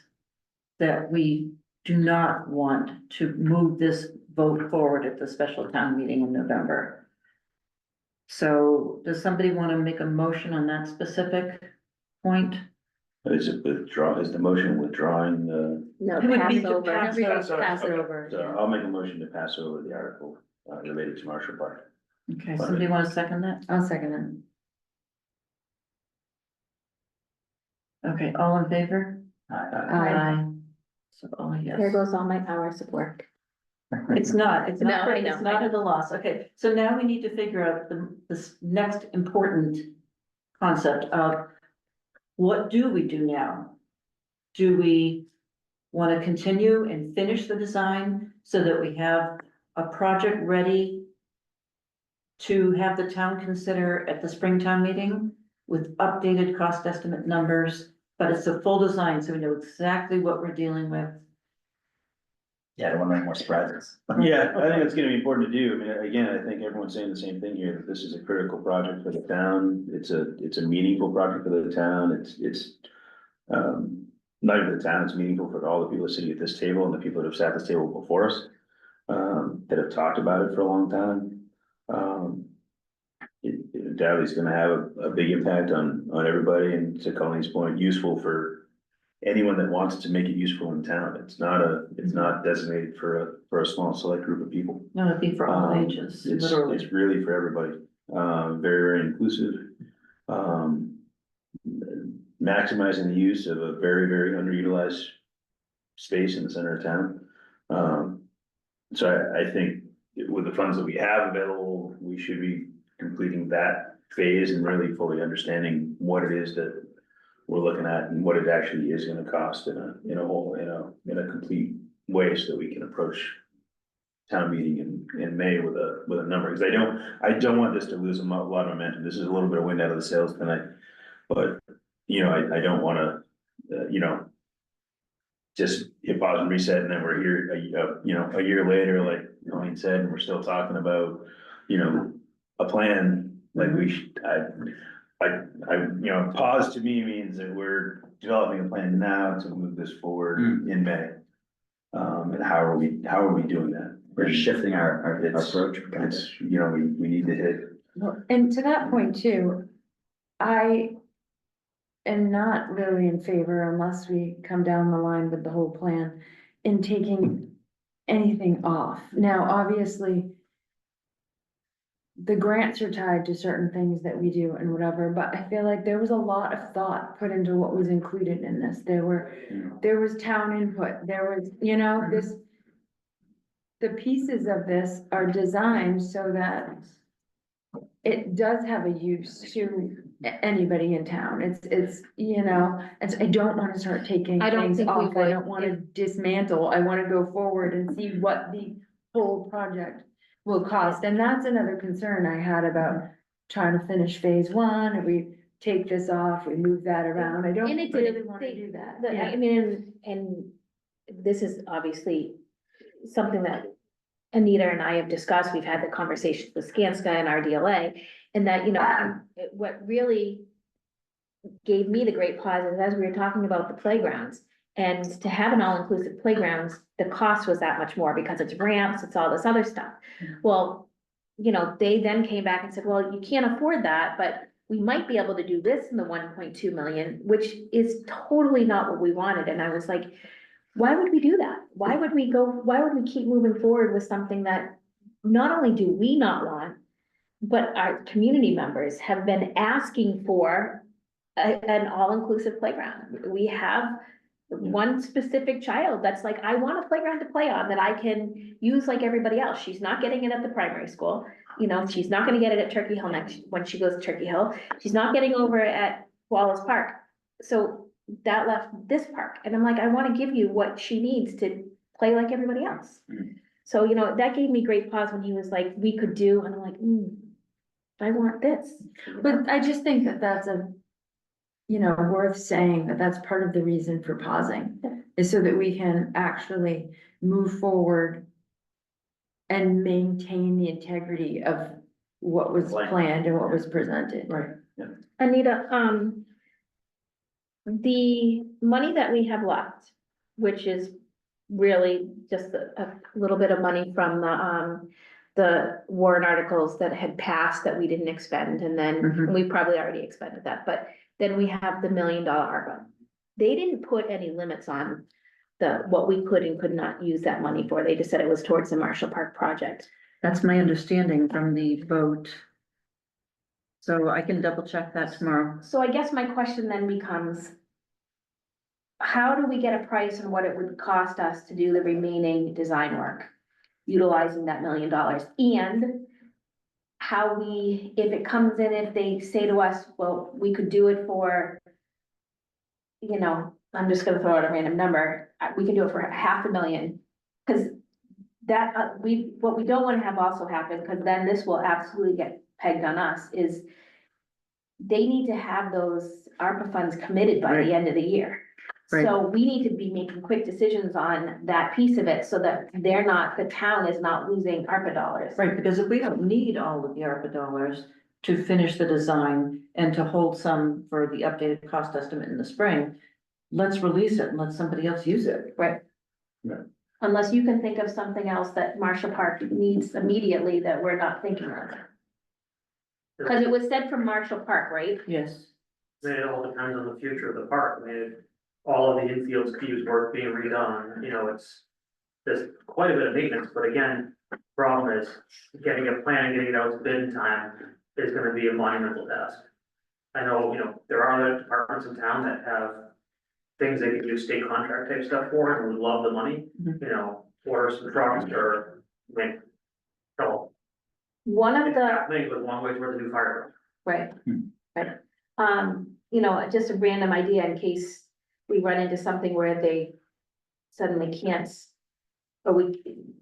that we do not want to move this vote forward at the special town meeting in November. So does somebody want to make a motion on that specific point? Is the motion withdrawing the? No, It would be to Passover. pass Everything's over. Passover. So I'll make a motion to pass over the article, related to Marshall Park. Okay, somebody want to second that? I'll second Okay, all in favor? it. Aye. So, oh, yes. There goes all my hours of work. It's not, it's not, No, I know, it's not at a loss. Okay, so now we need to figure out this next important concept of what do we do now? Do we want to continue and finish the design so that we have a project ready to have the town consider at the Springtown meeting with updated cost estimate numbers, but it's a full design, so we know exactly what we're dealing with? Yeah, I don't want any more surprises. Yeah, I think it's gonna be important to do. I mean, again, I think everyone's saying the same thing here, that this is a critical project for the town. It's a meaningful project for the town. Not even the town, it's meaningful for all the people sitting at this table and the people that have sat at this table before us, that have talked about it for a long time. It undoubtedly is gonna have a big impact on everybody, and to Colleen's point, useful for anyone that wants to make it useful in town. It's not designated for a small select group of people. No, it'd be for all ages, literally. It's really for everybody, very, very inclusive. Maximizing the use of a very, very underutilized space in the center of town. So I think with the funds that we have available, we should be completing that phase and really fully understanding what it is that we're looking at and what it actually is gonna cost in a complete way, so that we can approach town meeting in May with a number, because I don't want this to lose a lot of momentum. This is a little bit of wind out of the sails tonight. But, I don't wanna, just hit pause and reset, and then we're here, a year later, like Colleen said, and we're still talking about, a plan, like we should, pause to me means that we're developing a plan now to move this forward in May. And how are we doing that? We're just shifting our It's- approach. It's, we need to hit. And to that point too, I am not really in favor, unless we come down the line with the whole plan, in taking anything off. Now, obviously, the grants are tied to certain things that we do and whatever, but I feel like there was a lot of thought put into what was included in this. There was town input, there was, the pieces of this are designed so that it does have a use to anybody in town. And so I don't wanna start taking I don't things think we off. I would, don't wanna dismantle. I wanna go forward and see what the whole project will cost. And that's another concern I had about trying to finish phase one, and we take this off, we move that around. I don't And it really did, wanna do that. I Yeah. mean, and this is obviously something that Anita and I have discussed. We've had the conversations with Skanska and RDLA, and that, what really gave me the great pause is as we were talking about the playgrounds, and to have an all-inclusive playgrounds, the cost was that much more because it's ramps, it's all this other stuff. Well, they then came back and said, well, you can't afford that, but we might be able to do this in the 1.2 million, which is totally not what we wanted. And I was like, why would we do that? Why would we keep moving forward with something that not only do we not want, but our community members have been asking for an all-inclusive playground. We have one specific child that's like, I want a playground to play on that I can use like everybody else. She's not getting it at the primary school. She's not gonna get it at Turkey Hill when she goes to Turkey Hill. She's not getting over at Wallace Park. So that left this park. And I'm like, I wanna give you what she needs to play like everybody else. So, that gave me great pause when he was like, we could do, and I'm like, I want this. But I just think that that's worth saying, that that's part of the reason for pausing, is so that we can actually move forward and maintain the integrity of what was planned and what was presented. Right. Anita, the money that we have left, which is really just a little bit of money from the warrant articles that had passed that we didn't expend, and then we probably already expended that, but then we have the $1 million ARPA. They didn't put any limits on what we could and could not use that money for. They just said it was towards the Marshall Park project. That's my understanding from the vote. So I can double check that tomorrow. So I guess my question then becomes, how do we get a price on what it would cost us to do the remaining design work, utilizing that $1 million? And how if it comes in, if they say to us, well, we could do it for, I'm just gonna throw out a random number, we could do it for $500,000. Cause that, what we don't wanna have also happen, cause then this will absolutely get pegged on us, is they need to have those ARPA funds committed by the end of the year. Right. So we need to be making quick decisions on that piece of it so that the town is not losing ARPA dollars. Right, because if we don't need all of the ARPA dollars to finish the design and to hold some for the updated cost estimate in the spring, let's release it and let somebody else use it. Right. Yeah. Unless you can think of something else that Marshall Park needs immediately that we're not thinking of. Cause it was said from Marshall Park, right? Yes. It all depends on the future of the park. I mean, all of the infield cues work being redone, you know, there's quite a bit of maintenance, but again, problem is getting a plan and getting it out to bid in time is gonna be a monumental task. I know, you know, there are other departments in town that have things they can do state contract type stuff for and would love the money, Mhm. you know, order some trucks or make. So, One of it's the. happening with long way towards the new fire truck. Right, Hmm. right. You know, just a random idea in case we run into something where they suddenly can't. Or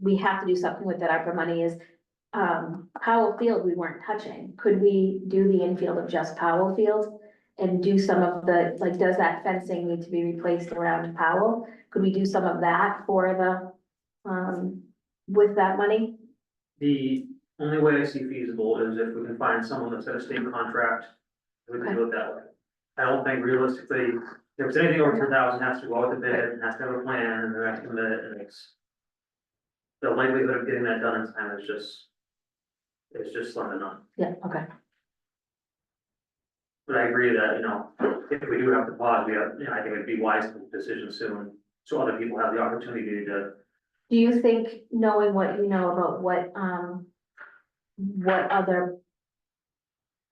we have to do something with that ARPA money is, Powell Field we weren't touching. Could we do the infield of just Powell Field? And do some of the, like, does that fencing need to be replaced around Powell? Could we do some of that for with that money? The only way I see feasible is if we can find someone that's got a state contract, we can do it that way. I don't think realistically, if it's anything over 2,000 has to go out to bid, and has to have a plan and an estimate, and it's. The likelihood of getting that done in time is just slim to none. Yeah, okay. But I agree that, you know, if we do have to pause, we have, you know, I think it'd be wise to make a decision soon, so other people have the opportunity to. Do you think, knowing what you know about what other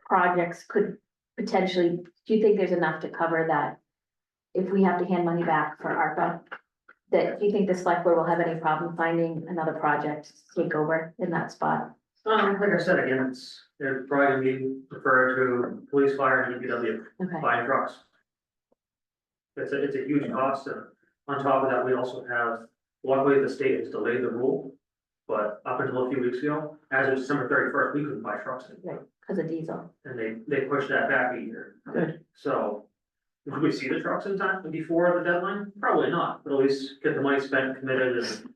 projects could potentially, do you think there's enough to cover that? If we have to hand money back for ARPA, do you think the select board will have any problem finding another project to take over in that spot? Like I said, again, they're probably gonna be referred to police, fire, and DPW, Okay, buying trucks. It's a huge cost, and on top of that, we also have, luckily, the state has delayed the rule. But up until a few weeks ago, as of December 31st, we couldn't buy trucks anymore, because of diesel. and they pushed that back a year. Good. So, would we see the trucks in time before the deadline? Probably not, but at least get the money spent, committed, and,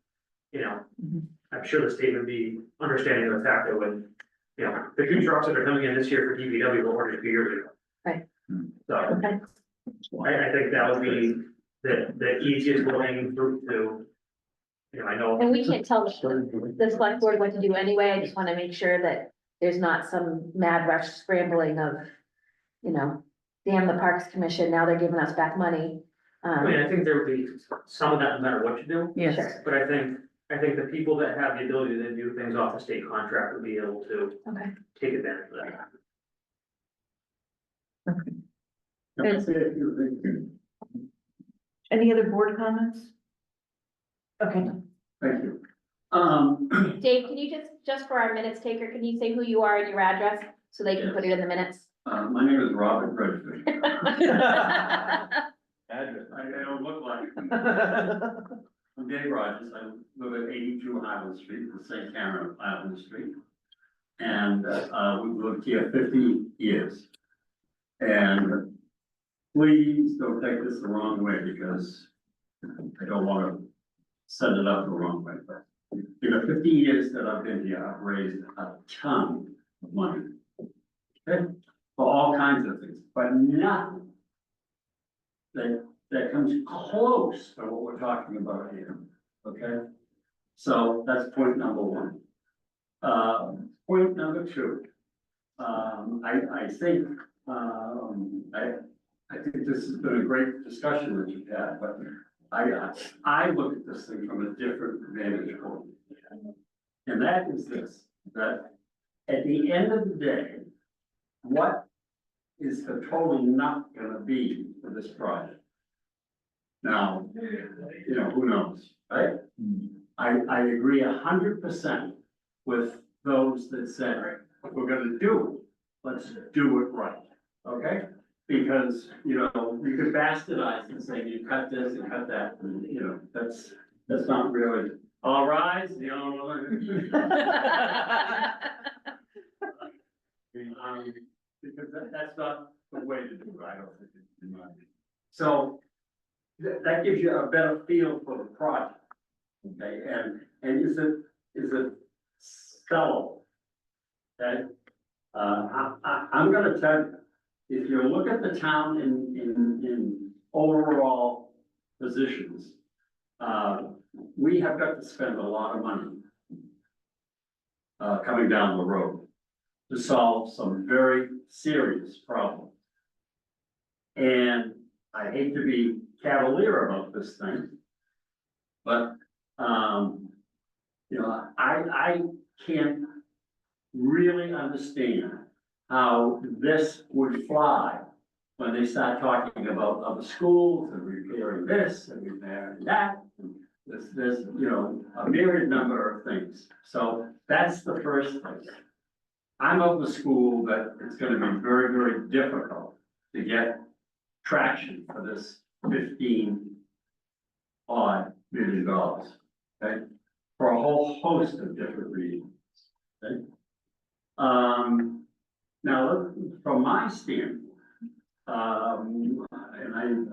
you know, Mhm. I'm sure the state would be understanding of the fact that when, you know, the two trucks that are coming in this year for DPW were ordered a few years ago. Right. So, Okay, I think that would be the easiest low hanging fruit to, you know, I know. and we can't tell the select board what to do anyway, I just wanna make sure that there's not some mad rush scrambling of, you know, damn the Parks Commission, now they're giving us back money. I mean, I think there would be some of that no matter what you do. Yes. Sure. But I think the people that have the ability to do things off the state contract would be able to Okay. take advantage of that. Any other board comments? Okay, Thank you. Dave, can you just for our minutes taker, can you say who you are and your address, so they can put it in the minutes? My name is Robert Bridgman. Address. I don't look like. I'm Dave Rogers. I live at 82 Highland Street, the St. Karen Highland Street. And we've lived here 50 years. And please don't take this the wrong way, because I don't want to set it up the wrong way. But in the 50 years that I've been here, I've raised a ton of money. Okay, for all kinds of things, but nothing that comes close to what we're talking about here, okay? So that's point number one. Point number two, I think this has been a great discussion that you've had, but I look at this thing from a different vantage point. And that is this, that at the end of the day, what is the total not gonna be for this project? Now, you know, who knows, right? I agree 100% with those that said, if we're gonna do it, let's do it right, okay? Because, you know, you could bastardize and say, you cut this and cut that, and, you know, that's not really, all rise, you know. Because that's not the way to do it, I don't think, in my opinion. So, that gives you a better feel for the project. Okay, and is it sellable? Okay, I'm gonna tell you, if you look at the town in overall positions, we have got to spend a lot of money coming down the road to solve some very serious problems. And I hate to be cavalier about this thing, but, you know, I can't really understand how this would fly when they start talking about other schools and repairing this and repairing that. And there's, you know, a myriad number of things. So that's the first thing. I'm of the school that it's gonna be very, very difficult to get traction for this 15 odd million dollars, okay? For a whole host of different reasons, okay? Now, from my standpoint, and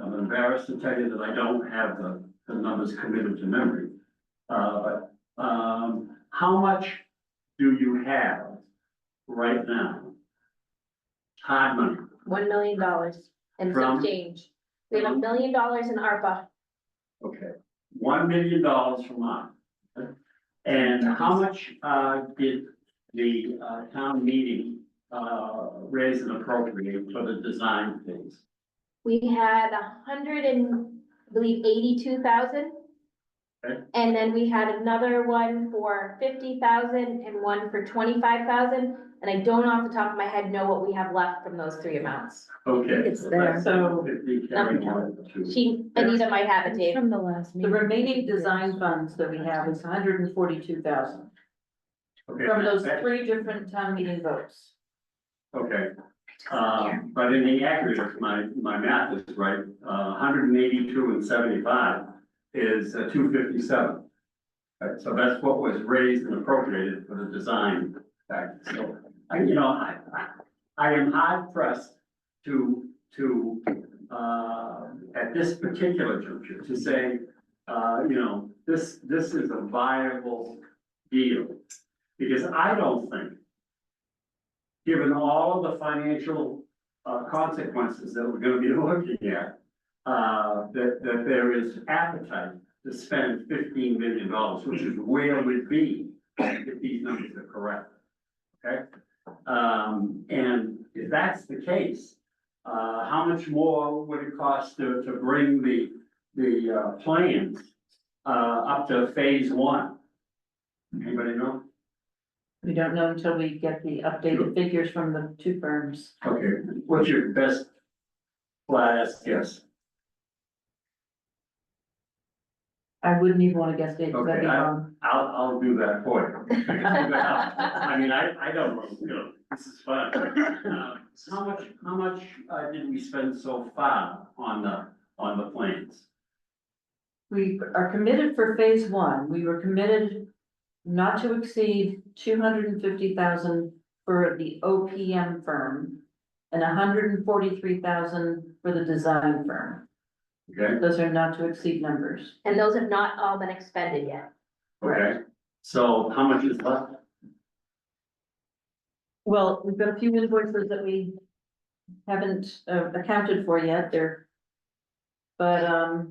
I'm embarrassed to tell you that I don't have the numbers committed to memory. But how much do you have right now? Hard money, $1 million and From- some change. We have $1 million in ARPA. okay, $1 million from mine. Okay? And how much did the town meeting raise and appropriate for the design phase? We had 182,000. Okay. And then we had another one for 50,000 and one for 25,000. And I don't off the top of my head know what we have left from those three amounts. Okay. It's so there. that's So, 50 carrying on to- Anita might have it, Dave. From the last the meeting. remaining design funds that we have is 142,000 Okay, from those that- three different town meeting votes. Okay, but in the aggregate, my math is right, 182 and 75 is 257. Right, so that's what was raised and appropriated for the design factor. So, I am hard pressed to, at this particular juncture, to say, this is a viable deal. Because I don't think, given all of the financial consequences that we're gonna be looking at, that there is appetite to spend $15 million, which is where we'd be if these numbers are correct. Okay? And if that's the case, how much more would it cost to bring the plans up to phase 1? Anybody know? We don't know until we get the updated figures from the two firms. Okay, what's your best flat ass guess? I wouldn't even want to guess it, that'd be Okay, wrong. I'll do that for you. I mean, I don't know, this is fun. How much did we spend so far on the plans? We are committed for phase 1. We were committed not to exceed 250,000 for the OPM firm and 143,000 for the design firm. Okay, Those are not to exceed numbers. And those have not all been expended yet. okay, so how much is left? Well, we've got a few invoices that we haven't accounted for yet there. But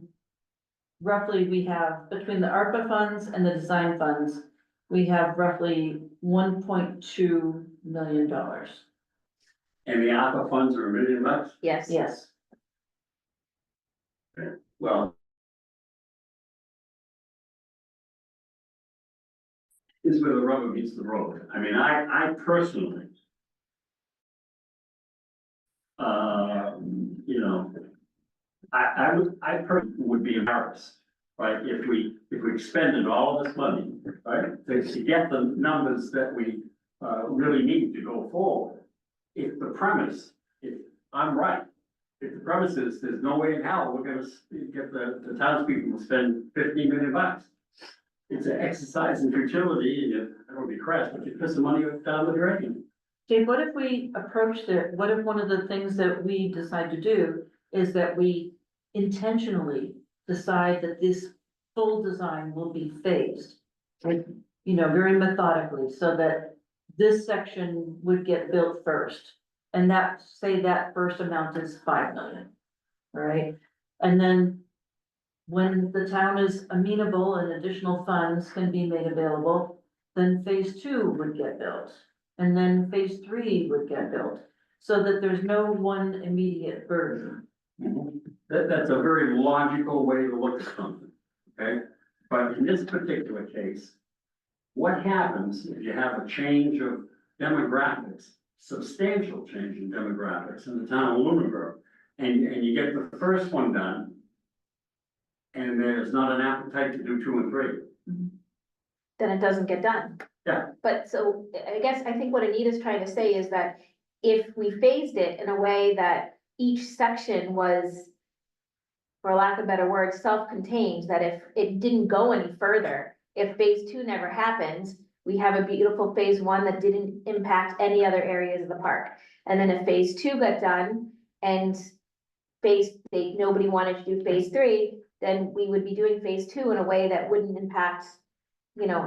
roughly we have, between the ARPA funds and the design funds, we have roughly $1.2 million. And the ARPA funds are $1 million? Yes. Yes. Well. Is where the rubber meets the road. I mean, I personally. I personally would be embarrassed, right, if we expended all this money, right, to get the numbers that we really need to go forward. If the premise, if I'm right, if the premise is there's no way in hell we're gonna get the townspeople to spend $15 million. It's an exercise in futility, and I don't be crass, but you piss the money down the drain. Dave, what if we approach what if one of the things that we decide to do is that we intentionally decide that this full design will be phased. Like, very methodically, so that this section would get built first. And that, say that first amount is 5 million. All right, and then when the town is amenable and additional funds can be made available, then phase 2 would get built. And then phase 3 would get built, so that there's no one immediate burden. That's a very logical way to look at something, okay? But in this particular case, what happens if you have a change of demographics, substantial change in demographics in the town of Lunenburg, and you get the first one done, and there's not an appetite to do 2 and 3? Then it doesn't get done. Yeah. But so I think what Anita's trying to say is that if we phased it in a way that each section was, for lack of better words, self-contained, that if it didn't go any further, if phase 2 never happens, we have a beautiful phase 1 that didn't impact any other areas of the park. And then if phase 2 got done and nobody wanted to do phase 3, then we would be doing phase 2 in a way that wouldn't impact,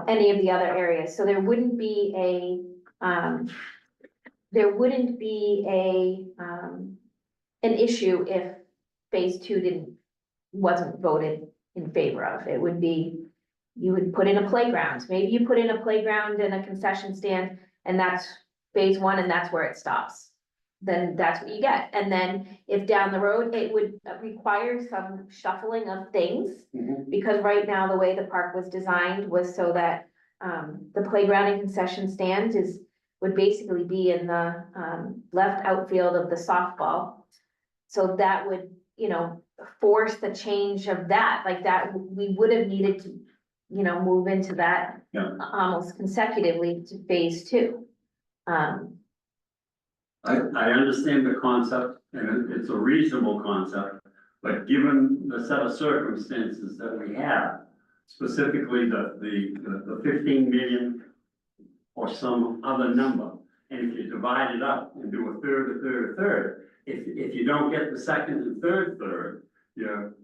any of the other areas. So there wouldn't be an issue if phase 2 wasn't voted in favor of. It would be, you would put in a playground, maybe you put in a playground and a concession stand, and that's phase 1, and that's where it stops. Then that's what you get. And then if down the road, it would require some shuffling of things. Because right now, the way the park was designed was so that, the playground and concession stand would basically be in the, left outfield of the softball. So that would, force the change of that, like that, we would have needed to, move into that. Yeah. Almost consecutively to phase 2. I understand the concept, and it's a reasonable concept, but given the set of circumstances that we have, specifically the 15 million or some other number, and if you divide it up and do a third, if you don't get the second and third,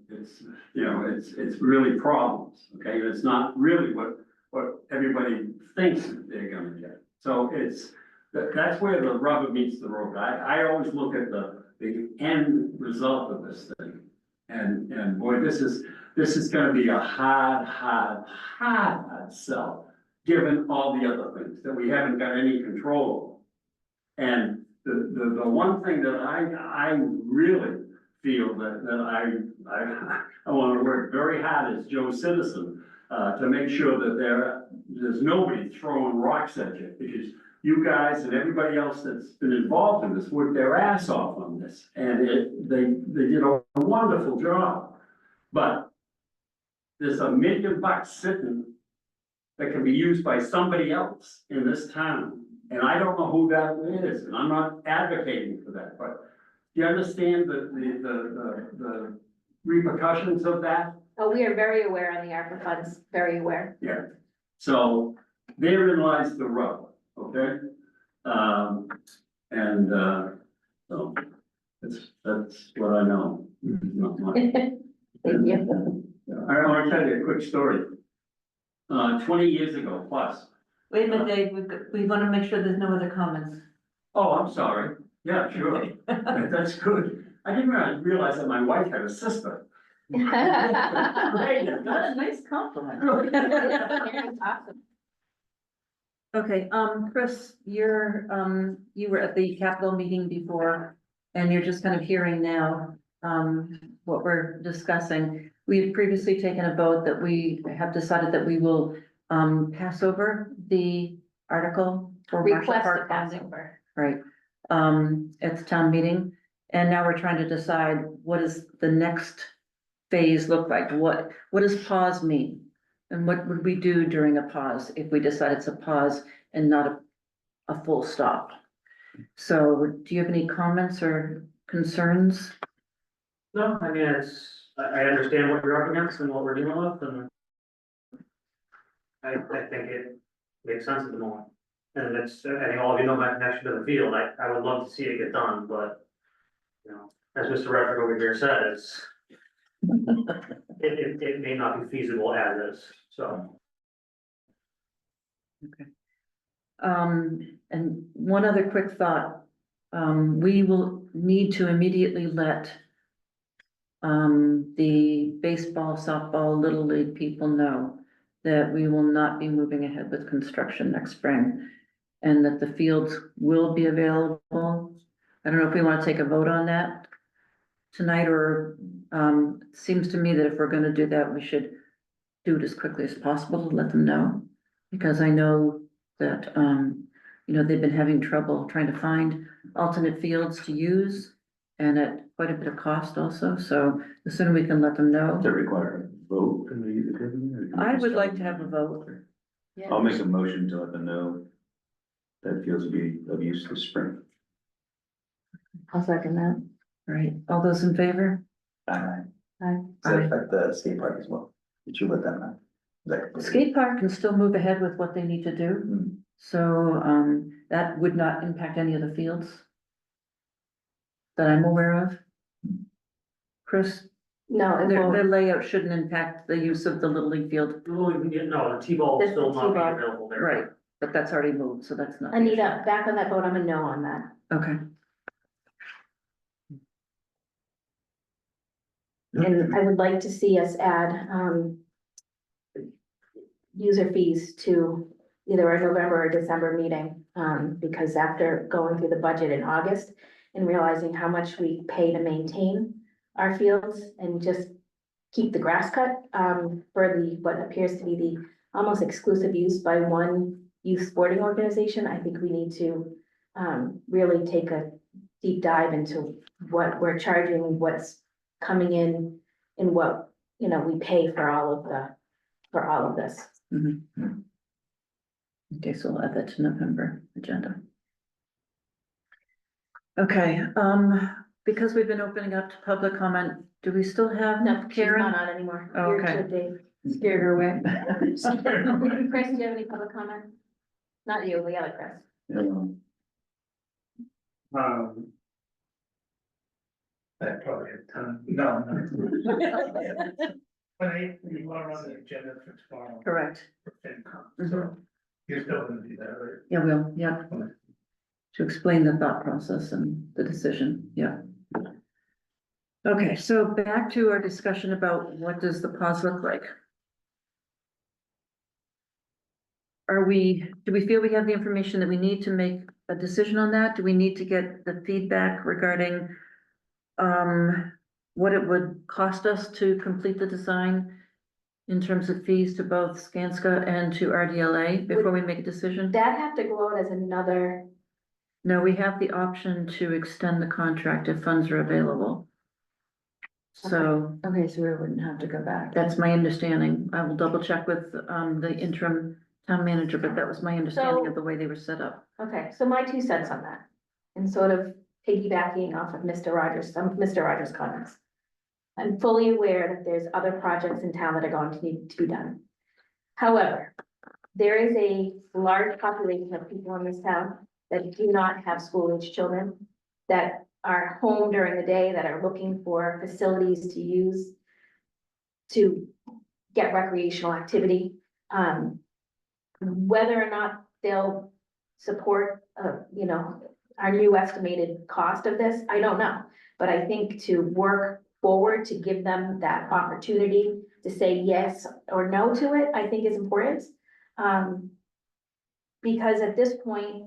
it's really problems, okay? It's not really what everybody thinks they're gonna get. So that's where the rubber meets the road. I always look at the end result of this thing. And boy, this is gonna be a hard sell, given all the other things that we haven't got any control over. And the one thing that I really feel that I wanna work very hard as Joe Citizen, to make sure that there's nobody throwing rocks at you, because you guys and everybody else that's been involved in this worked their ass off on this, and they did a wonderful job. But there's $1 million sitting that can be used by somebody else in this town, and I don't know who that is, and I'm not advocating for that, but do you understand the repercussions of that? Oh, we are very aware on the ARPA funds, very aware. Yeah, so therein lies the rub, okay? So that's what I know. Not much. Thank you. I want to tell you a quick story. 20 years ago plus. Wait a minute, Dave, we want to make sure there's no other comments. Oh, I'm sorry. Yeah, sure. That's good. I didn't realize that my wife had a sister. Great. That's a nice compliment. Awesome. Okay, Chris, you were at the Capitol meeting before, and you're just kind of hearing now, what we're discussing. We had previously taken a vote that we have decided that we will, pass over the article for Marshall Request a Park funding. Passover. Right, at the town meeting, and now we're trying to decide what does the next phase look like? What does pause mean? And what would we do during a pause if we decide it's a pause and not a full stop? So do you have any comments or concerns? No, I mean, I understand what you're up against and what we're dealing with, and I think it makes sense at the moment. And I think all of you know my connection to the field, I would love to see it get done, but, as Mr. Redford over here says, it may not be feasible as is, so. And one other quick thought, we will need to immediately let the baseball, softball, little league people know that we will not be moving ahead with construction next spring. And that the fields will be available. I don't know if we want to take a vote on that tonight, or, it seems to me that if we're gonna do that, we should do it as quickly as possible to let them know. Because I know that, they've been having trouble trying to find alternate fields to use. And at quite a bit of cost also, so the sooner we can let them know. Does that require a vote? Can we- or can we I just would tell like them? to have a vote. I'll make a motion to let them know that fields will be of use this spring. I'll second that. All right, all those in favor? Does Aye. that affect the skate park as well? Did you let them know? Is that completely- Skate park can still move ahead with what they need to do, Hmm. so, that would not impact any of the fields that I'm aware of. Chris, No, it their won't. layout shouldn't impact the use of the Little League field, No, the T-ball This is still not being T-ball. available there. right, but that's already moved, so that's not. Anita, back on that vote, I'm a no on that. Okay, And I would like to see us add, user fees to either our November or December meeting. Because after going through the budget in August and realizing how much we pay to maintain our fields and just keep the grass cut, for the, what appears to be the almost exclusive use by one youth sporting organization, I think we need to, really take a deep dive into what we're charging, what's coming in, and what, we pay for all of this. okay, so we'll add that to November agenda. Okay, because we've been opening up to public comment, do we still have No, she's Karen? not on anymore. Oh, You're okay. good, Dave. Scared her away. Chris, do you have any public comment? Not you, the other Chris. I probably have time. No. But you are on the agenda for tomorrow. Correct. For FinCom, Mhm. you're still gonna do that, right? Yeah, we'll, yeah. To explain the thought process and the decision, yeah. Okay, so back to our discussion about what does the pause look like? Do we feel we have the information that we need to make a decision on that? Do we need to get the feedback regarding what it would cost us to complete the design in terms of fees to both Skanska and to RDLA before we make a decision? That have to go out as another, No, we have the option to extend the contract if funds are available. So Okay, so we wouldn't have to go back. that's my understanding. I will double check with the interim town manager, but that was my understanding of the way they were set up. okay, so my 2 cents on that. And sort of piggybacking off of Mr. Rogers, some of Mr. Rogers' comments. I'm fully aware that there's other projects in town that are going to need to be done. However, there is a large population of people in this town that do not have school-age children, that are home during the day, that are looking for facilities to use to get recreational activity. Whether or not they'll support, our new estimated cost of this, I don't know. But I think to work forward to give them that opportunity to say yes or no to it, I think is important. Because at this point,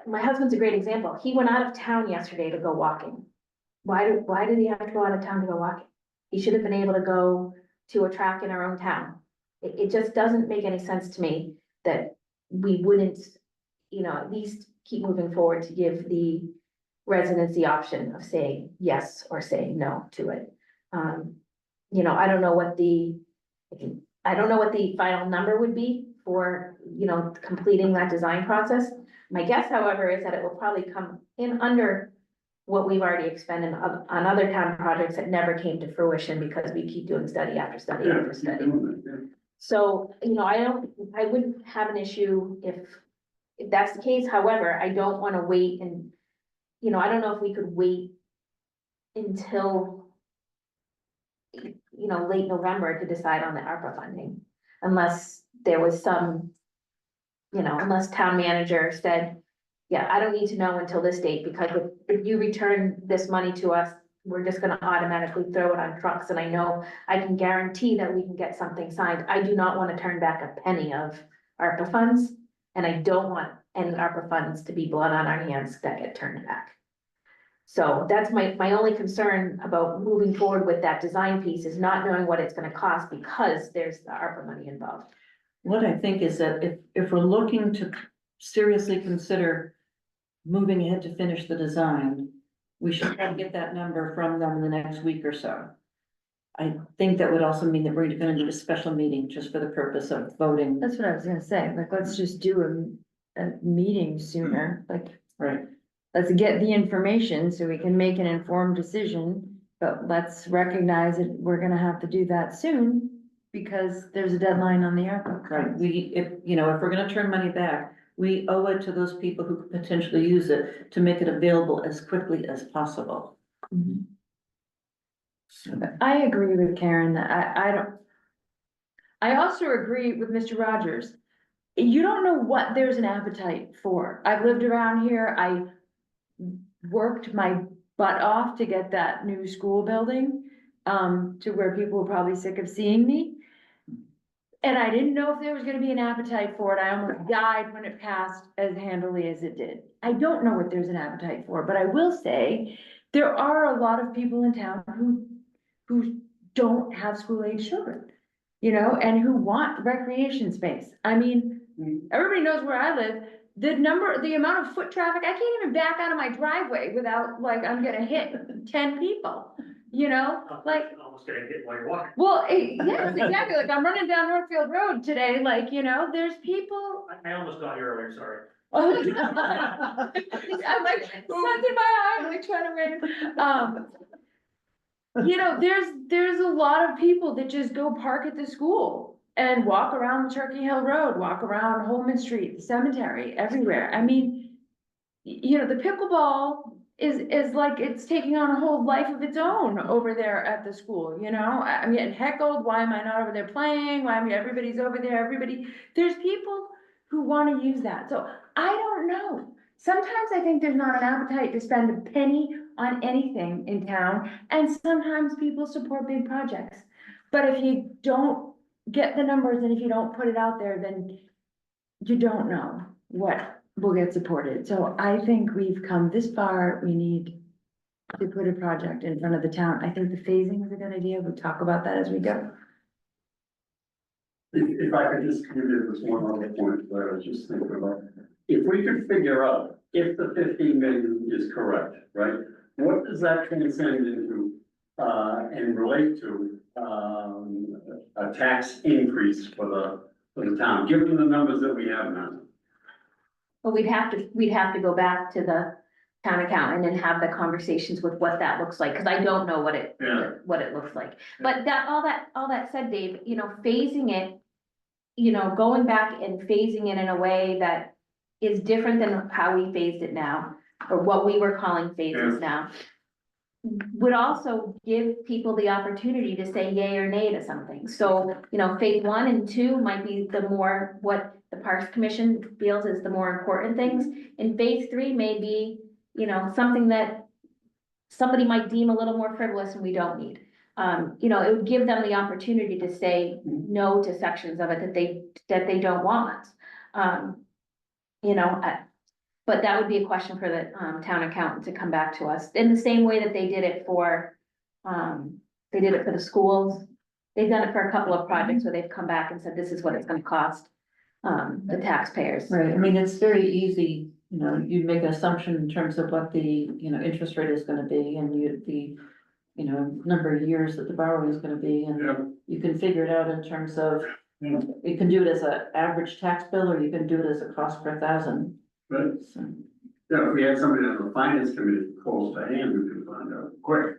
my husband's a great example. He went out of town yesterday to go walking. Why did he have to go out of town to go walking? He should have been able to go to a track in our own town. It just doesn't make any sense to me that we wouldn't, at least keep moving forward to give the residents the option of saying yes or saying no to it. I don't know what the final number would be for, completing that design process. My guess, however, is that it will probably come in under what we've already expended on other town projects that never came to fruition because we keep doing study after study after study. So, I wouldn't have an issue if that's the case. However, I don't want to wait and, I don't know if we could wait until, you know, late November to decide on the ARPA funding. Unless there was some, you know, unless town manager said, yeah, I don't need to know until this date, because if you return this money to us, we're just gonna automatically throw it on trucks, and I know I can guarantee that we can get something signed. I do not wanna turn back a penny of ARPA funds, and I don't want any ARPA funds to be blood on our hands that get turned back. So that's my only concern about moving forward with that design piece, is not knowing what it's gonna cost, because there's the ARPA money involved. What I think is that if we're looking to seriously consider moving ahead to finish the design, we should try to get that number from them in the next week or so. I think that would also mean that we're gonna need a special meeting just for the purpose of voting. That's what I was gonna say, like, let's just do a meeting sooner, like, Right. let's get the information so we can make an informed decision. But let's recognize that we're gonna have to do that soon, because there's a deadline on the ARPA. Right, if we're gonna turn money back, we owe it to those people who could potentially use it to make it available as quickly as possible. Mhm. I agree with Karen that I don't. I also agree with Mr. Rogers. You don't know what there's an appetite for. I've lived around here. I worked my butt off to get that new school building, to where people were probably sick of seeing me. And I didn't know if there was gonna be an appetite for it. I almost died when it passed as handily as it did. I don't know what there's an appetite for, but I will say, there are a lot of people in town who don't have school-age children, you know, and who want recreation space. I mean, everybody knows where I live. The amount of foot traffic, I can't even back out of my driveway without, like, I'm gonna hit 10 people, you know, like. Almost getting hit while you're walking. Well, yes, exactly, like, I'm running down Northfield Road today, like, you know, there's people. I almost got you earlier, sorry. I'm like, suns in my eye, I'm like trying to wave. You know, there's a lot of people that just go park at the school and walk around Turkey Hill Road, walk around Holman Street, the cemetery, everywhere. I mean, you know, the pickleball is like, it's taking on a whole life of its own over there at the school, you know? I'm getting heckled, why am I not over there playing? Why, I mean, everybody's over there, there's people who wanna use that, so I don't know. Sometimes I think there's not an appetite to spend a penny on anything in town, and sometimes people support big projects. But if you don't get the numbers and if you don't put it out there, then you don't know what will get supported. So I think we've come this far, we need to put a project in front of the town. I think the phasing is a good idea, we'll talk about that as we go. If I could just give you this one other point that I was just thinking about. If we could figure out if the 15 million is correct, right? What does that transcend into, and relate to, a tax increase for the town, given the numbers that we have now? But we'd have to go back to the town accountant and have the conversations with what that looks like, because I don't know what it looks like. But all that said, Dave, you know, phasing it, you know, going back and phasing it in a way that is different than how we phased it now, or what we were calling phases now, would also give people the opportunity to say yay or nay to something. So, you know, phase 1 and 2 might be the more, what the Parks Commission feels is the more important things. And phase 3 may be, you know, something that somebody might deem a little more frivolous and we don't need. You know, it would give them the opportunity to say no to sections of it that they don't want. You know, but that would be a question for the town accountant to come back to us, in the same way that they did it for the schools. They've done it for a couple of projects where they've come back and said, this is what it's gonna cost the taxpayers. Right, I mean, it's very easy, you know, you make an assumption in terms of what the, you know, interest rate is gonna be, and you know, number of years that the borrowing is gonna be, and you can figure it out in terms of, you can do it as an average tax bill, or you can do it as a cost per thousand. Right. So, Yeah, if we had somebody on the finance committee close to hand, we could find out quick.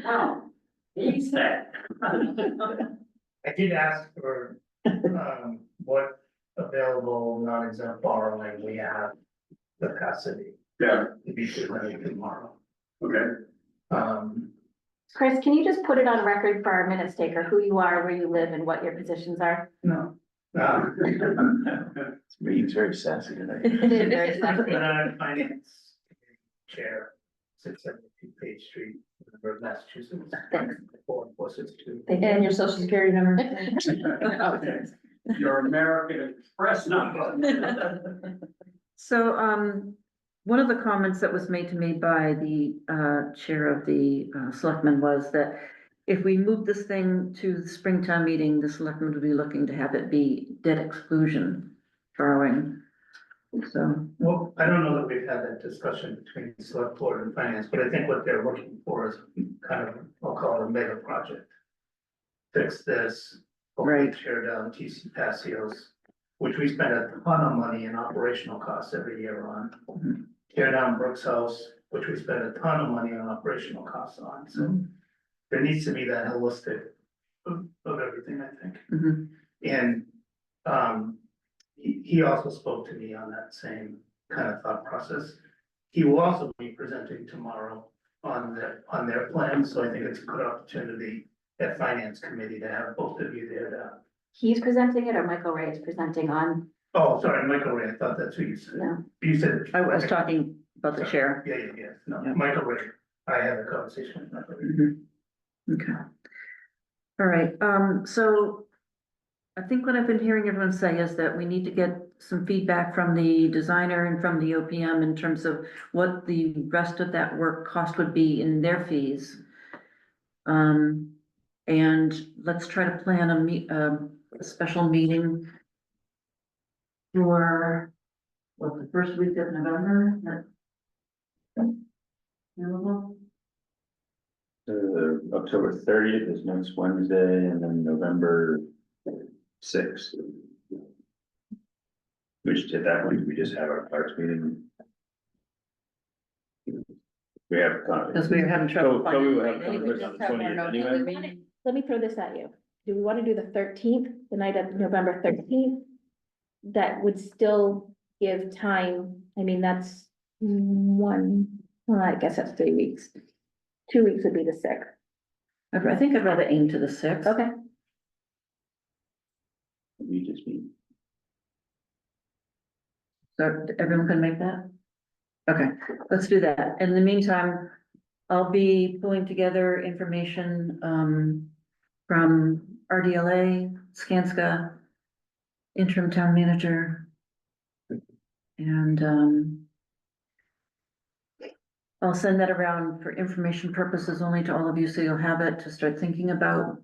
Wow, he said. I did ask for, what available non-exempt borrowing we have capacity Yeah, to be presented tomorrow. Okay. Chris, can you just put it on record for our minutes taker, who you are, where you live, and what your positions are? No. This meeting's very sassy tonight. Very sassy. Finance Chair, 672 Page Street, Massachusetts. Thanks. 462. And your social security number. Your American Express number. So, one of the comments that was made to me by the, chair of the, selectmen was that if we move this thing to the Springtown meeting, the selectmen would be looking to have it be debt exclusion borrowing. So, Well, I don't know that we've had that discussion between the select board and finance, but I think what they're looking for is kind of, I'll call it a mega project. Fix this, hopefully Right. tear down TC Passios, which we spend a ton of money in operational costs every year on. Mhm. Tear down Brooks House, which we spend a ton of money on operational costs on, so Mhm. there needs to be that holistic of everything, I think. mhm. And, he also spoke to me on that same kind of thought process. He will also be presenting tomorrow on their plan, so I think it's a good opportunity at Finance Committee to have both of you there to. He's presenting it, or Michael Ray is presenting on, Oh, sorry, Michael Ray, I thought that's who you said. no, You said. I was talking about the chair. Yeah, no, Yeah. Michael Ray, I had a conversation with Michael Ray. Mhm. Okay. All right, so I think what I've been hearing everyone say is that we need to get some feedback from the designer and from the OPM in terms of what the rest of that work cost would be in their fees. And let's try to plan a special meeting for, what, the first week of November? Available? October 30th is next Wednesday, and then November 6th. Which at that point, we just have our parks meeting. We have. Because we were having trouble So we will have finding. Congress on the 20th anyway. let me throw this at you. Do we wanna do the 13th, the night of November 13th? That would still give time, I mean, that's well, I guess that's 3 weeks. 2 weeks would be the 6th. I think I'd rather aim to the 6th. Okay, We just meet. So everyone can make that? Okay, let's do that. In the meantime, I'll be pulling together information, from RDLA, Skanska, interim town manager. And, I'll send that around for information purposes only to all of you, so you'll have it to start thinking about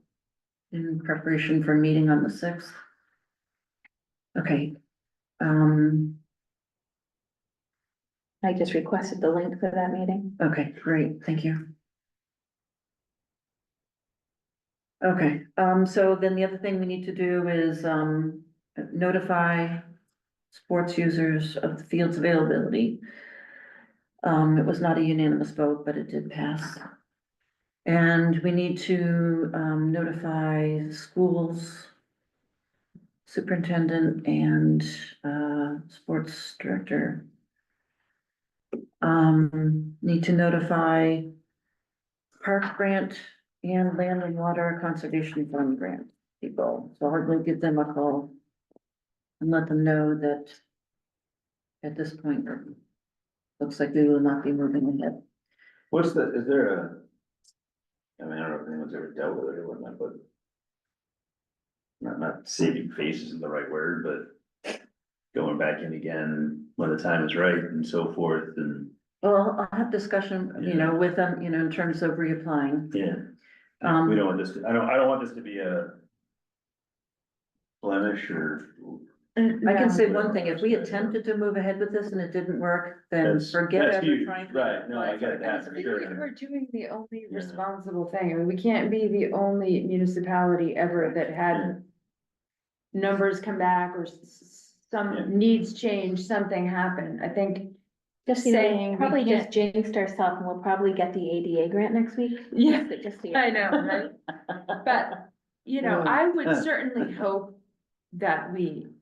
in preparation for a meeting on the 6th. Okay. I just requested the link for that meeting. Okay, great, thank you. Okay, so then the other thing we need to do is, notify sports users of the field's availability. It was not a unanimous vote, but it did pass. And we need to, notify schools, superintendent and, sports director. Need to notify park grant and land and water conservation fund grant people. So I'll give them a call and let them know that at this point, looks like we will not be moving ahead. Is there I mean, I don't know if anyone's ever dealt with it or whatnot, but. Not saving face isn't the right word, but going back in again when the time is right and so forth and, Well, I'll have discussion, with them, in terms of reapplying. yeah. We don't want this to, I don't want this to be a blemish or. I can say one thing, if we attempted to move ahead with this and it didn't work, then That's- forget that's ever huge. trying to. Right, no, I get that I for think sure. we're doing the only Yeah. responsible thing. I mean, we can't be the only municipality ever that had numbers come back or Yeah. some needs change, something happened. I think Just, saying we probably just can't- jinxed ourselves and we'll probably get the ADA grant next week. Yeah, Just so you I know, right? But, I would certainly hope that we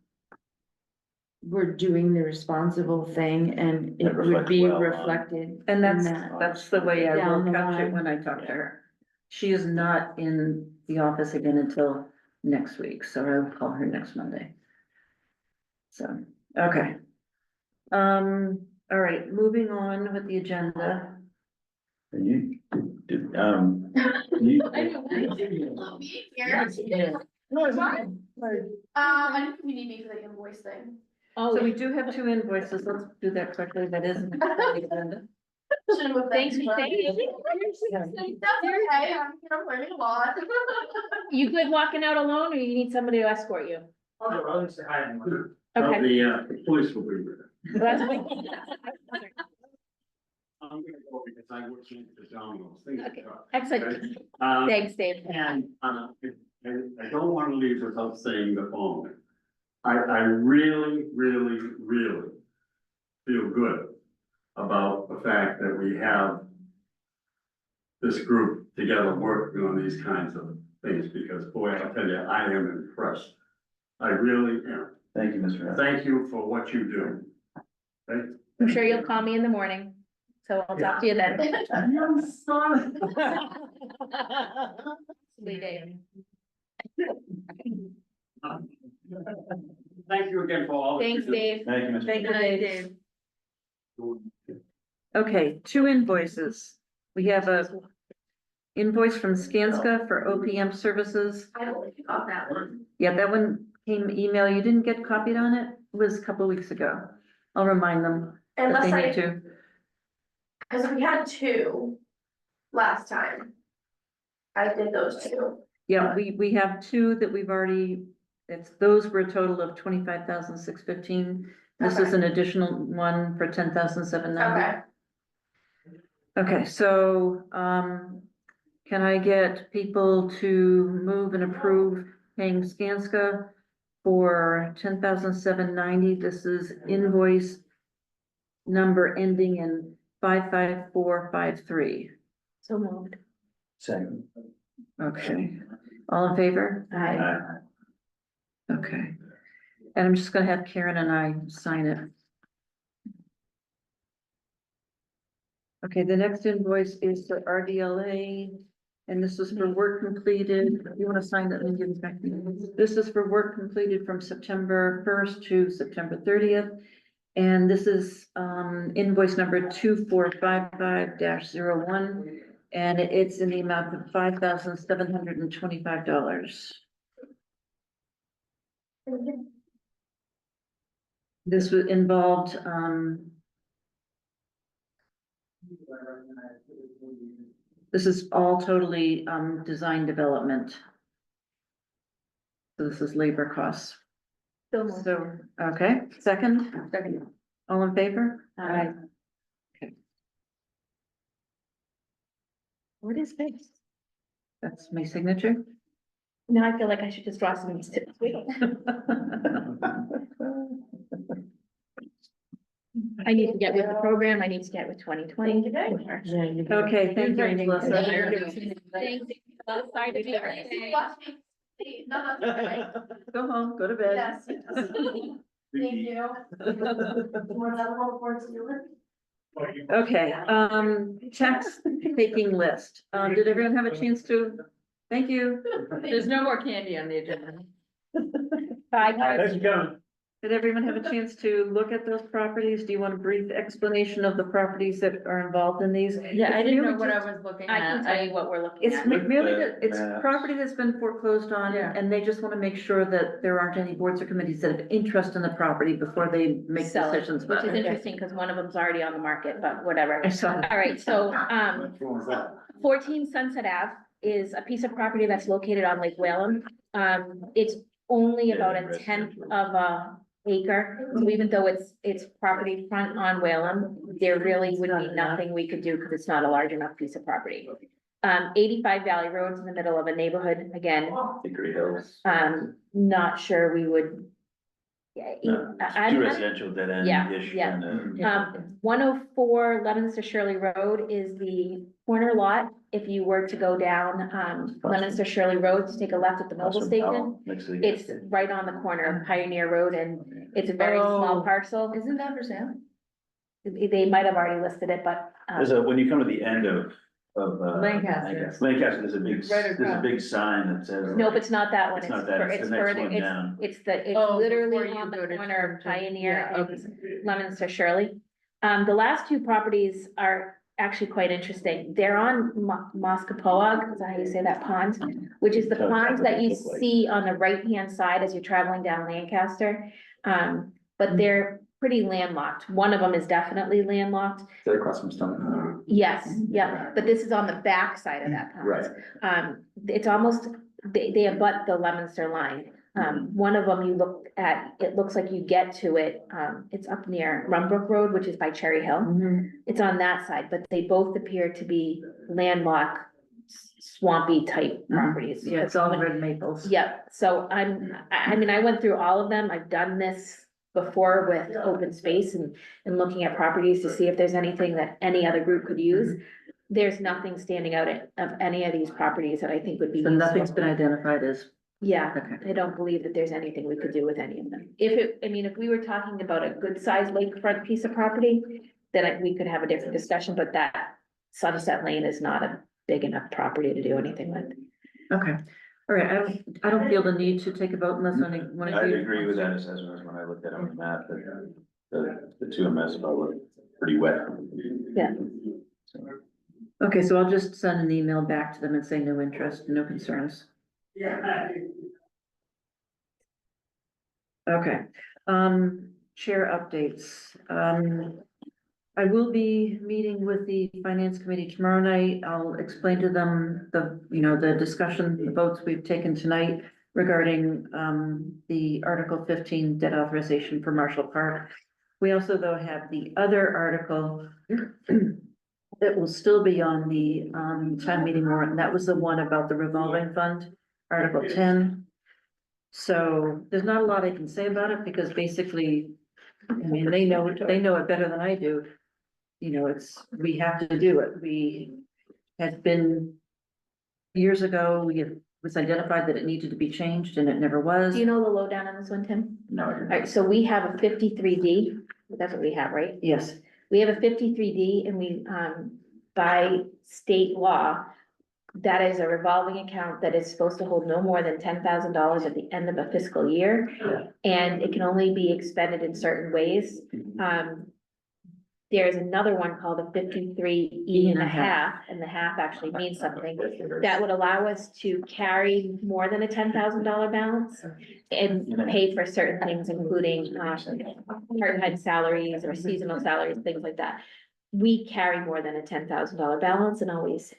we're doing the responsible thing and That it would reflects be well on- reflected. And in that's the way I will Down the couch it line. when I talk to her. She is not in the office again until next week, so I will call her next Monday. So, okay. All right, moving on with the agenda. And you, you. I didn't community for the invoice thing. Oh, So we do have two invoices. Let's do that quickly. That isn't. Should've moved that thanks, to- thank you. That's okay, I'm learning a lot. You good walking out alone or you need somebody to escort you? I'll just say hi and- Okay. The police will be there. That's- I'm gonna go because I work in the Domino's. Things are Okay. tough. Excellent. Um, Thanks, Dave. And, I don't wanna leave without saying the following. I really, really, really feel good about the fact that we have this group together working on these kinds of things, because boy, I'll tell you, I am impressed. I really am. Thank you, Mr. Hunt. Thank you for what you do. Okay? I'm sure you'll call me in the morning, so I'll talk to you then. Sweet Dave. Thank you again for all. that you Thanks, do. Dave. Thank you, Mr. Thank Hunt. you, Dave. Okay, two invoices. We have a invoice from Skanska for OPM services. I don't think you got that one. Yeah, that one came email. You didn't get copied on it? It was a couple weeks ago. I'll remind them that Unless they need I, to. cause we had two last time. I did those two. Yeah, we have two that we've already, those were a total of 25,615. This is Okay. an additional one for 10,790. Okay, Okay, so, can I get people to move and approve paying Skanska for 10,790? This is invoice number ending in 55453. So moved. Second. Okay, all in favor? Aye. Okay. And I'm just gonna have Karen and I sign it. Okay, the next invoice is the RDLA, and this is for work completed. You wanna sign that and give it back to me? This is for work completed from September first to September 30th. And this is, invoice number 2455-01, and it's in the amount of $5,725. This was involved, this is all totally, design development. So this is labor costs. So moved. So, okay, second? Second. All in favor? Aye. Okay. What is this? That's my signature. Now I feel like I should just draw some. I need to get with the program, I need to get with 2020. Yeah, you do. Okay, thank you, Melissa. Thanks. Sorry to be No, that's okay. Go home, go to bed. Yes. Thank you. Want another one before it's due? Okay, tax taking list. Did everyone have a chance to? Thank you. There's no more candy on the agenda. Bye. Thanks for coming. Did everyone have a chance to look at those properties? Do you want a brief explanation of the properties that are involved in these? Yeah, I It's didn't know really what I just- was looking I at. can tell you what we're looking It's at. merely, the it's maps. property that's been foreclosed on, Yeah. and they just want to make sure that there aren't any boards or committees that have interest in the property before they make Sell it, decisions which about is it. interesting because one of them's already on the market, but whatever. I saw that. All right, so, Which one was that? 14 Sunset Ave is a piece of property that's located on Lake Whalen. It's only about a tenth of a acre, so even though it's property front on Whalen, there really would be nothing we could do because it's not a large enough piece of property. 85 Valley Road's in the middle of a neighborhood, again, Hickory Hills. not sure we would Yeah, No, I'm- Two residential dead end-ish Yeah, kind of. 104 Leominster Shirley Road is the corner lot. If you were to go down, Leominster Shirley Road to take a left at the mobile station, it's right on the corner of Pioneer Road and it's a very small Oh. parcel. Isn't that for sale? They might have already listed it, but, When you come to the end of, Lancaster. Lancaster, there's a Right across. big sign that says. nope, it's not that one. It's not that, it's the next further, one down. it's it's Oh, literally before on you the go to corner of Trenton. Pioneer Yeah, okay. and Leominster Shirley. The last two properties are actually quite interesting. They're on Moscapoag, is that how you say that pond? Which is the That's pond what that they you look like. see on the right-hand side as you're traveling down Lancaster. But they're pretty landlocked. One of them is definitely landlocked. They're across from Stone. Yes, yeah, but this is on the back side of that pond. Right. It's almost, they abut the Leominster line. One of them you look at, it looks like you get to it, it's up near Rumbrook Road, which is by Cherry Hill. It's on that side, but they both appear to be landlocked, swampy type properties. Yeah, it's all red maples. Yep, so I mean, I went through all of them, I've done this before with open space and looking at properties to see if there's anything that any other group could use. There's nothing standing out of any of these properties that I think would be So useful. nothing's been identified as, Yeah, okay. I don't believe that there's anything we could do with any of them. If we were talking about a good sized lakefront piece of property, then we could have a different discussion, but that Sunset Lane is not a big enough property to do anything with. Okay, all right, I don't feel the need to take a vote unless one of I you. agree with that assessment when I looked at it on the map, that the two MS look pretty wet. Yeah. So, Okay, so I'll just send an email back to them and say no interest, no concerns. Okay, chair updates. I will be meeting with the finance committee tomorrow night. I'll explain to them the discussion, the votes we've taken tonight regarding, the Article 15 debt authorization for Marshall Park. We also, though, have the other article that will still be on the, town meeting warrant, and that was the one about the revolving fund, Article 10. So there's not a lot I can say about it because basically, I mean, they know it better than I do. You know, we have to do it. We had been years ago, it was identified that it needed to be changed and it never was. Do you know the lowdown on this one, Tim? No, I didn't. Alright, so we have a 53D, that's what we have, right? Yes, We have a 53D and we, by state law, that is a revolving account that is supposed to hold no more than $10,000 at the end of a fiscal year. And it can only be expended in certain ways. There's another one called a 53E and a half, and the half actually means something. That would allow us to carry more than a $10,000 balance and pay for certain things, including, part-time salaries or seasonal salaries, things like that. We carry more than a $10,000 balance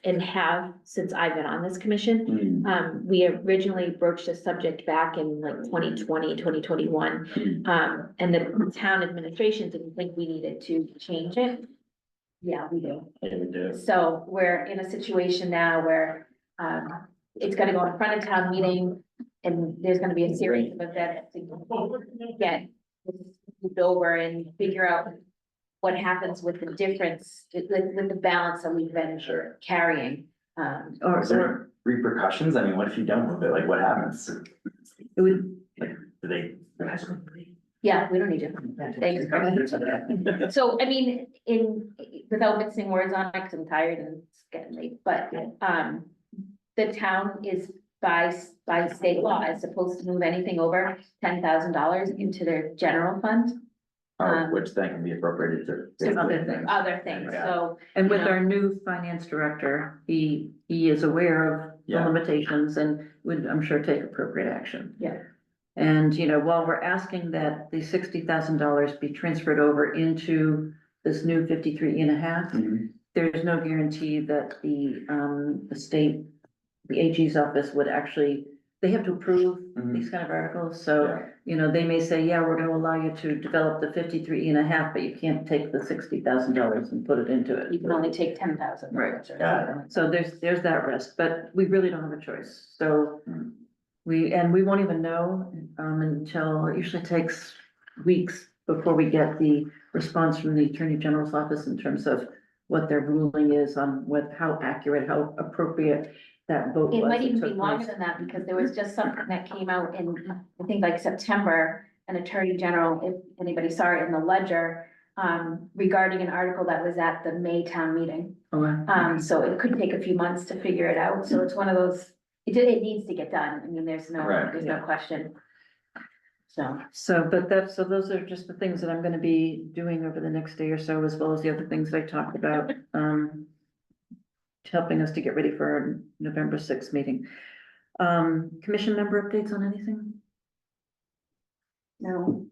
and have since I've been on this commission. We originally broached the subject back in like 2020, 2021. And the town administration didn't think we needed to change it. Yeah, we do. Yeah, we do. So we're in a situation now where, it's gonna go in front of town meeting and there's gonna be a series of events to get moved over and figure out what happens with the difference, with the balance that we've been carrying. Is there repercussions? I mean, what if you don't move it? Like, what happens? it would, Do they? Yeah, we don't need to. Thanks. So, I mean, without mixing words on it, because I'm tired and it's getting late, but, the town is by state law is supposed to move anything over $10,000 into their general fund. Which then can be appropriated to. To other things. Other things, so. and with you know. our new finance director, he is aware of the Yeah. limitations and would, I'm sure, take appropriate action. Yeah. And, while we're asking that the $60,000 be transferred over into this new 53 and a half, there's no guarantee that the state, the AG's office would actually, they have to approve these kind of articles, so, they may say, yeah, we're gonna allow you to develop the 53 and a half, but you can't take the $60,000 and put it into it. You can only take 10,000. Right. Yeah. So there's that risk, but we really don't have a choice, so we won't even know, until, it usually takes weeks before we get the response from the Attorney General's office in terms of what their ruling is on how accurate, how appropriate that vote was. It might that even be took longer place. than that, because there was just something that came out in, I think like September, an Attorney General, if anybody saw it in the Ledger, regarding an article that was at the May town meeting. Okay. So it could take a few months to figure it out, so it's one of those, it needs to get done, I mean, there's Right. no question. So, So, so those are just the things that I'm gonna be doing over the next day or so, as well as the other things that I talked about, helping us to get ready for our November 6th meeting. Commission member updates on anything? no,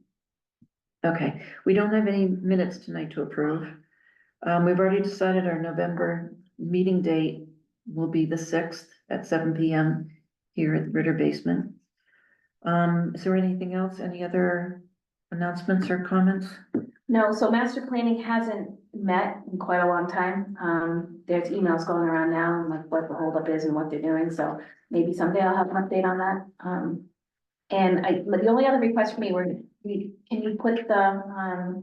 Okay, we don't have any minutes tonight to approve. We've already decided our November meeting date will be the 6th at 7 PM here at the Ritter Basement. Is there anything else? Any other announcements or comments? no, so master planning hasn't met in quite a long time. There's emails going around now, on, like what the holdup is and what they're doing, so maybe someday I'll have an update on that. And the only other request for me can you put the,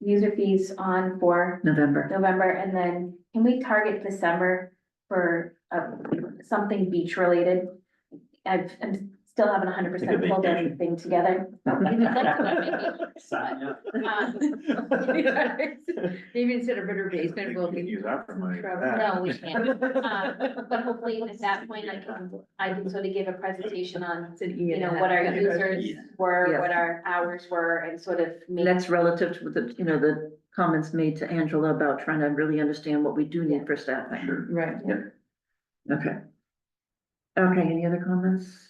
user fees on for November. November, and then can we target December for, something beach related? I'm still haven't 100% Like a pulled vacation. everything together. Sign up. Maybe instead of Ritter Basement, we'll be. Use our money for that. No, we can't. But hopefully at that point, I can sort of give a presentation on, you know, what our users were, Yeah. what our hours were, and sort of make. That's relative to the, the comments made to Angela about trying to really understand what we do need for staffing. Sure. Right. Okay. Okay, any other comments?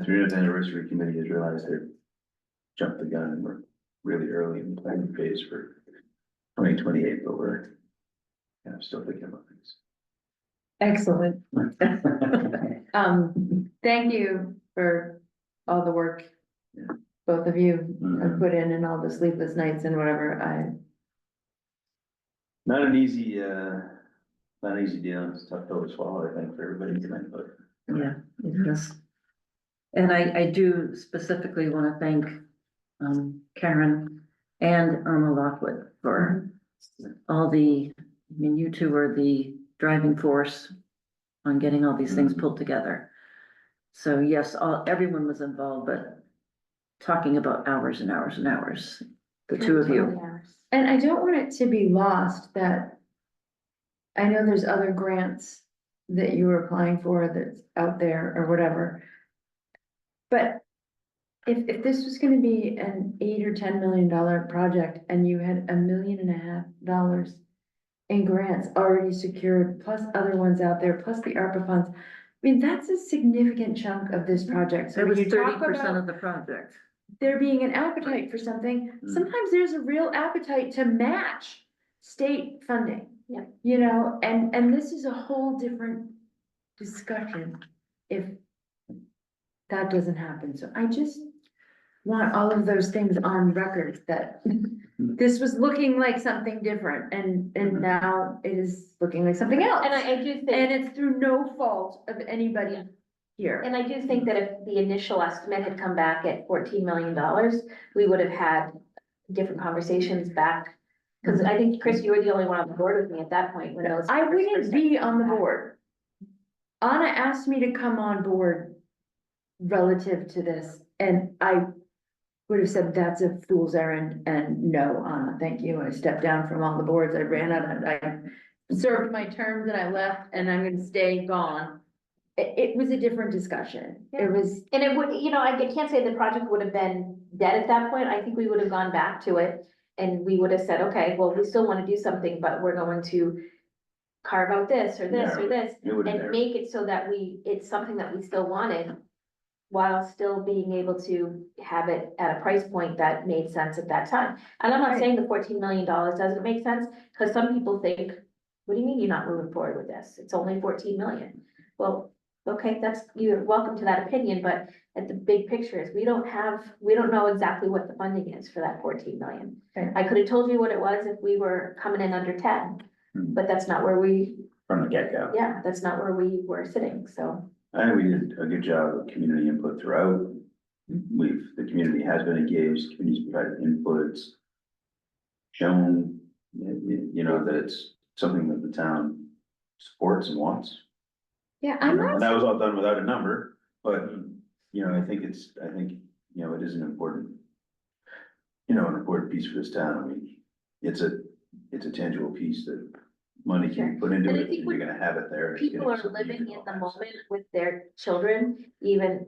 30th anniversary committee has realized they jumped the gun and we're really early in the planning phase for 2028, but we're kind of still thinking about things. Excellent. Thank you for all the work Yeah. both of you Mhm. have put in and all the sleepless nights and whatever. Not an easy deal. It's a tough pill to swallow, I think, for everybody tonight, but. Yeah, it is. And I do specifically want to thank Karen and Irma Lockwood for all the, you two were the driving force on getting all these things pulled together. So yes, everyone was involved, but talking about hours and hours and hours, the two of you. And I don't want it to be lost that I know there's other grants that you were applying for that's out there or whatever. But if this was gonna be an $8 or $10 million project and you had $1.5 million in grants already secured, plus other ones out there, plus the ARPA funds, I mean, that's a significant chunk of this project. So It when was you talk 30% about of the project. there being an appetite for something, sometimes there's a real appetite to match state funding. Yeah. You know, and this is a whole different discussion if that doesn't happen. So I just want all of those things on record that this was looking like something different and now it is looking like something else. And I do think. And it's through no fault of anybody here. And I do think that if the initial estimate had come back at $14 million, we would have had different conversations back. Cause I think, Chris, you were the only one on the board with me at that point when those. I numbers wouldn't first be started on the coming back. board. Anna asked me to come on board relative to this, and I would have said that's a fool's errand, and no, Anna, thank you. I stepped down from all the boards. I ran out and I served my terms and I left and I'm gonna stay gone. It was a different discussion. It was, And it would, you know, I can't say the project would have been dead at that point. I think we would have gone back to it. And we would have said, okay, well, we still want to do something, but we're going to carve out this or this or this. It would have And been. make it so that it's something that we still wanted. While still being able to have it at a price point that made sense at that time. And I'm not saying the $14 million doesn't make sense, because some people think, what do you mean you're not moving forward with this? It's only 14 million. Well, okay, you're welcome to that opinion, but at the big picture is we don't know exactly what the funding is for that 14 million. Okay. I could have told you what it was if we were coming in under 10, but that's not where From the get-go. that's not where we were sitting, so. I think we did a good job of community input throughout. the community has been engaged, community's provided inputs. Shown, you know, that it's something that the town supports and wants. Yeah, And that was all done without a number, but, you know, I think, you know, it is an important. You know, an important piece for this town, I mean, it's a tangible piece that money can be put into And I it, think and you're gonna have it there. and it's People gonna are be something you living can in the access. moment with their children, even,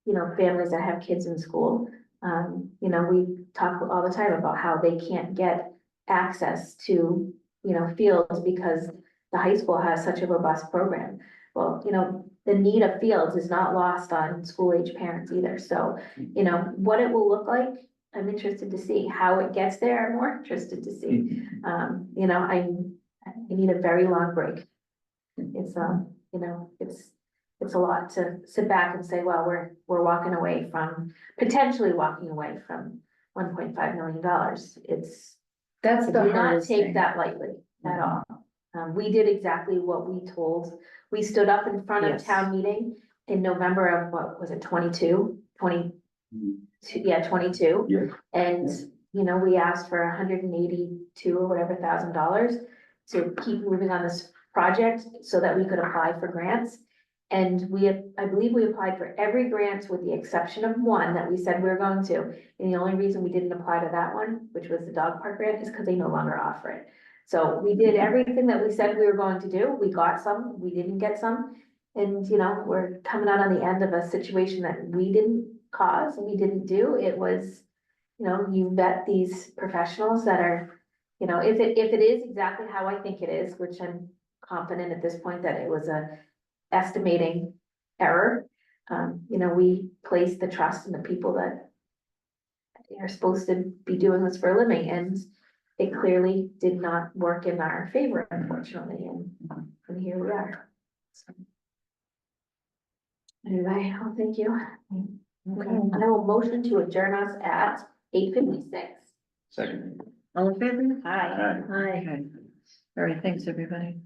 you know, families that have kids in school. You know, we talk all the time about how they can't get access to, you know, fields because the high school has such a robust program. Well, you know, the need of fields is not lost on school age parents either, so, you know, what it will look like, I'm interested to see. How it gets there, I'm more interested to see. You know, I need a very long break. It's, you know, it's a lot to sit back and say, well, we're walking away from, potentially walking away from $1.5 million. It's, That's I the did not hardest take thing. that lightly at all. We did exactly what we told. We stood up in front of Yes. town meeting in November of, what was it, 22? Yeah, 22. Yeah. And, you know, we asked for $182 or whatever $1,000 to keep moving on this project so that we could apply for grants. And I believe we applied for every grant with the exception of one that we said we were going to. And the only reason we didn't apply to that one, which was the dog park grant, is because they no longer offer it. So we did everything that we said we were going to do. We got some, we didn't get some. And, you know, we're coming out on the end of a situation that we didn't cause, we didn't do. It was, you know, you vet these professionals that are, you know, if it is exactly how I think it is, which I'm confident at this point that it was a estimating error. You know, we place the trust in the people that are supposed to be doing this for a living, and it clearly did not work in our favor, unfortunately, and here we are. So. Anyway, well, thank you. Okay, I will motion to adjourn us at 8:56. Second. All in favor? Hi. Alright. Aye. All right, thanks, everybody.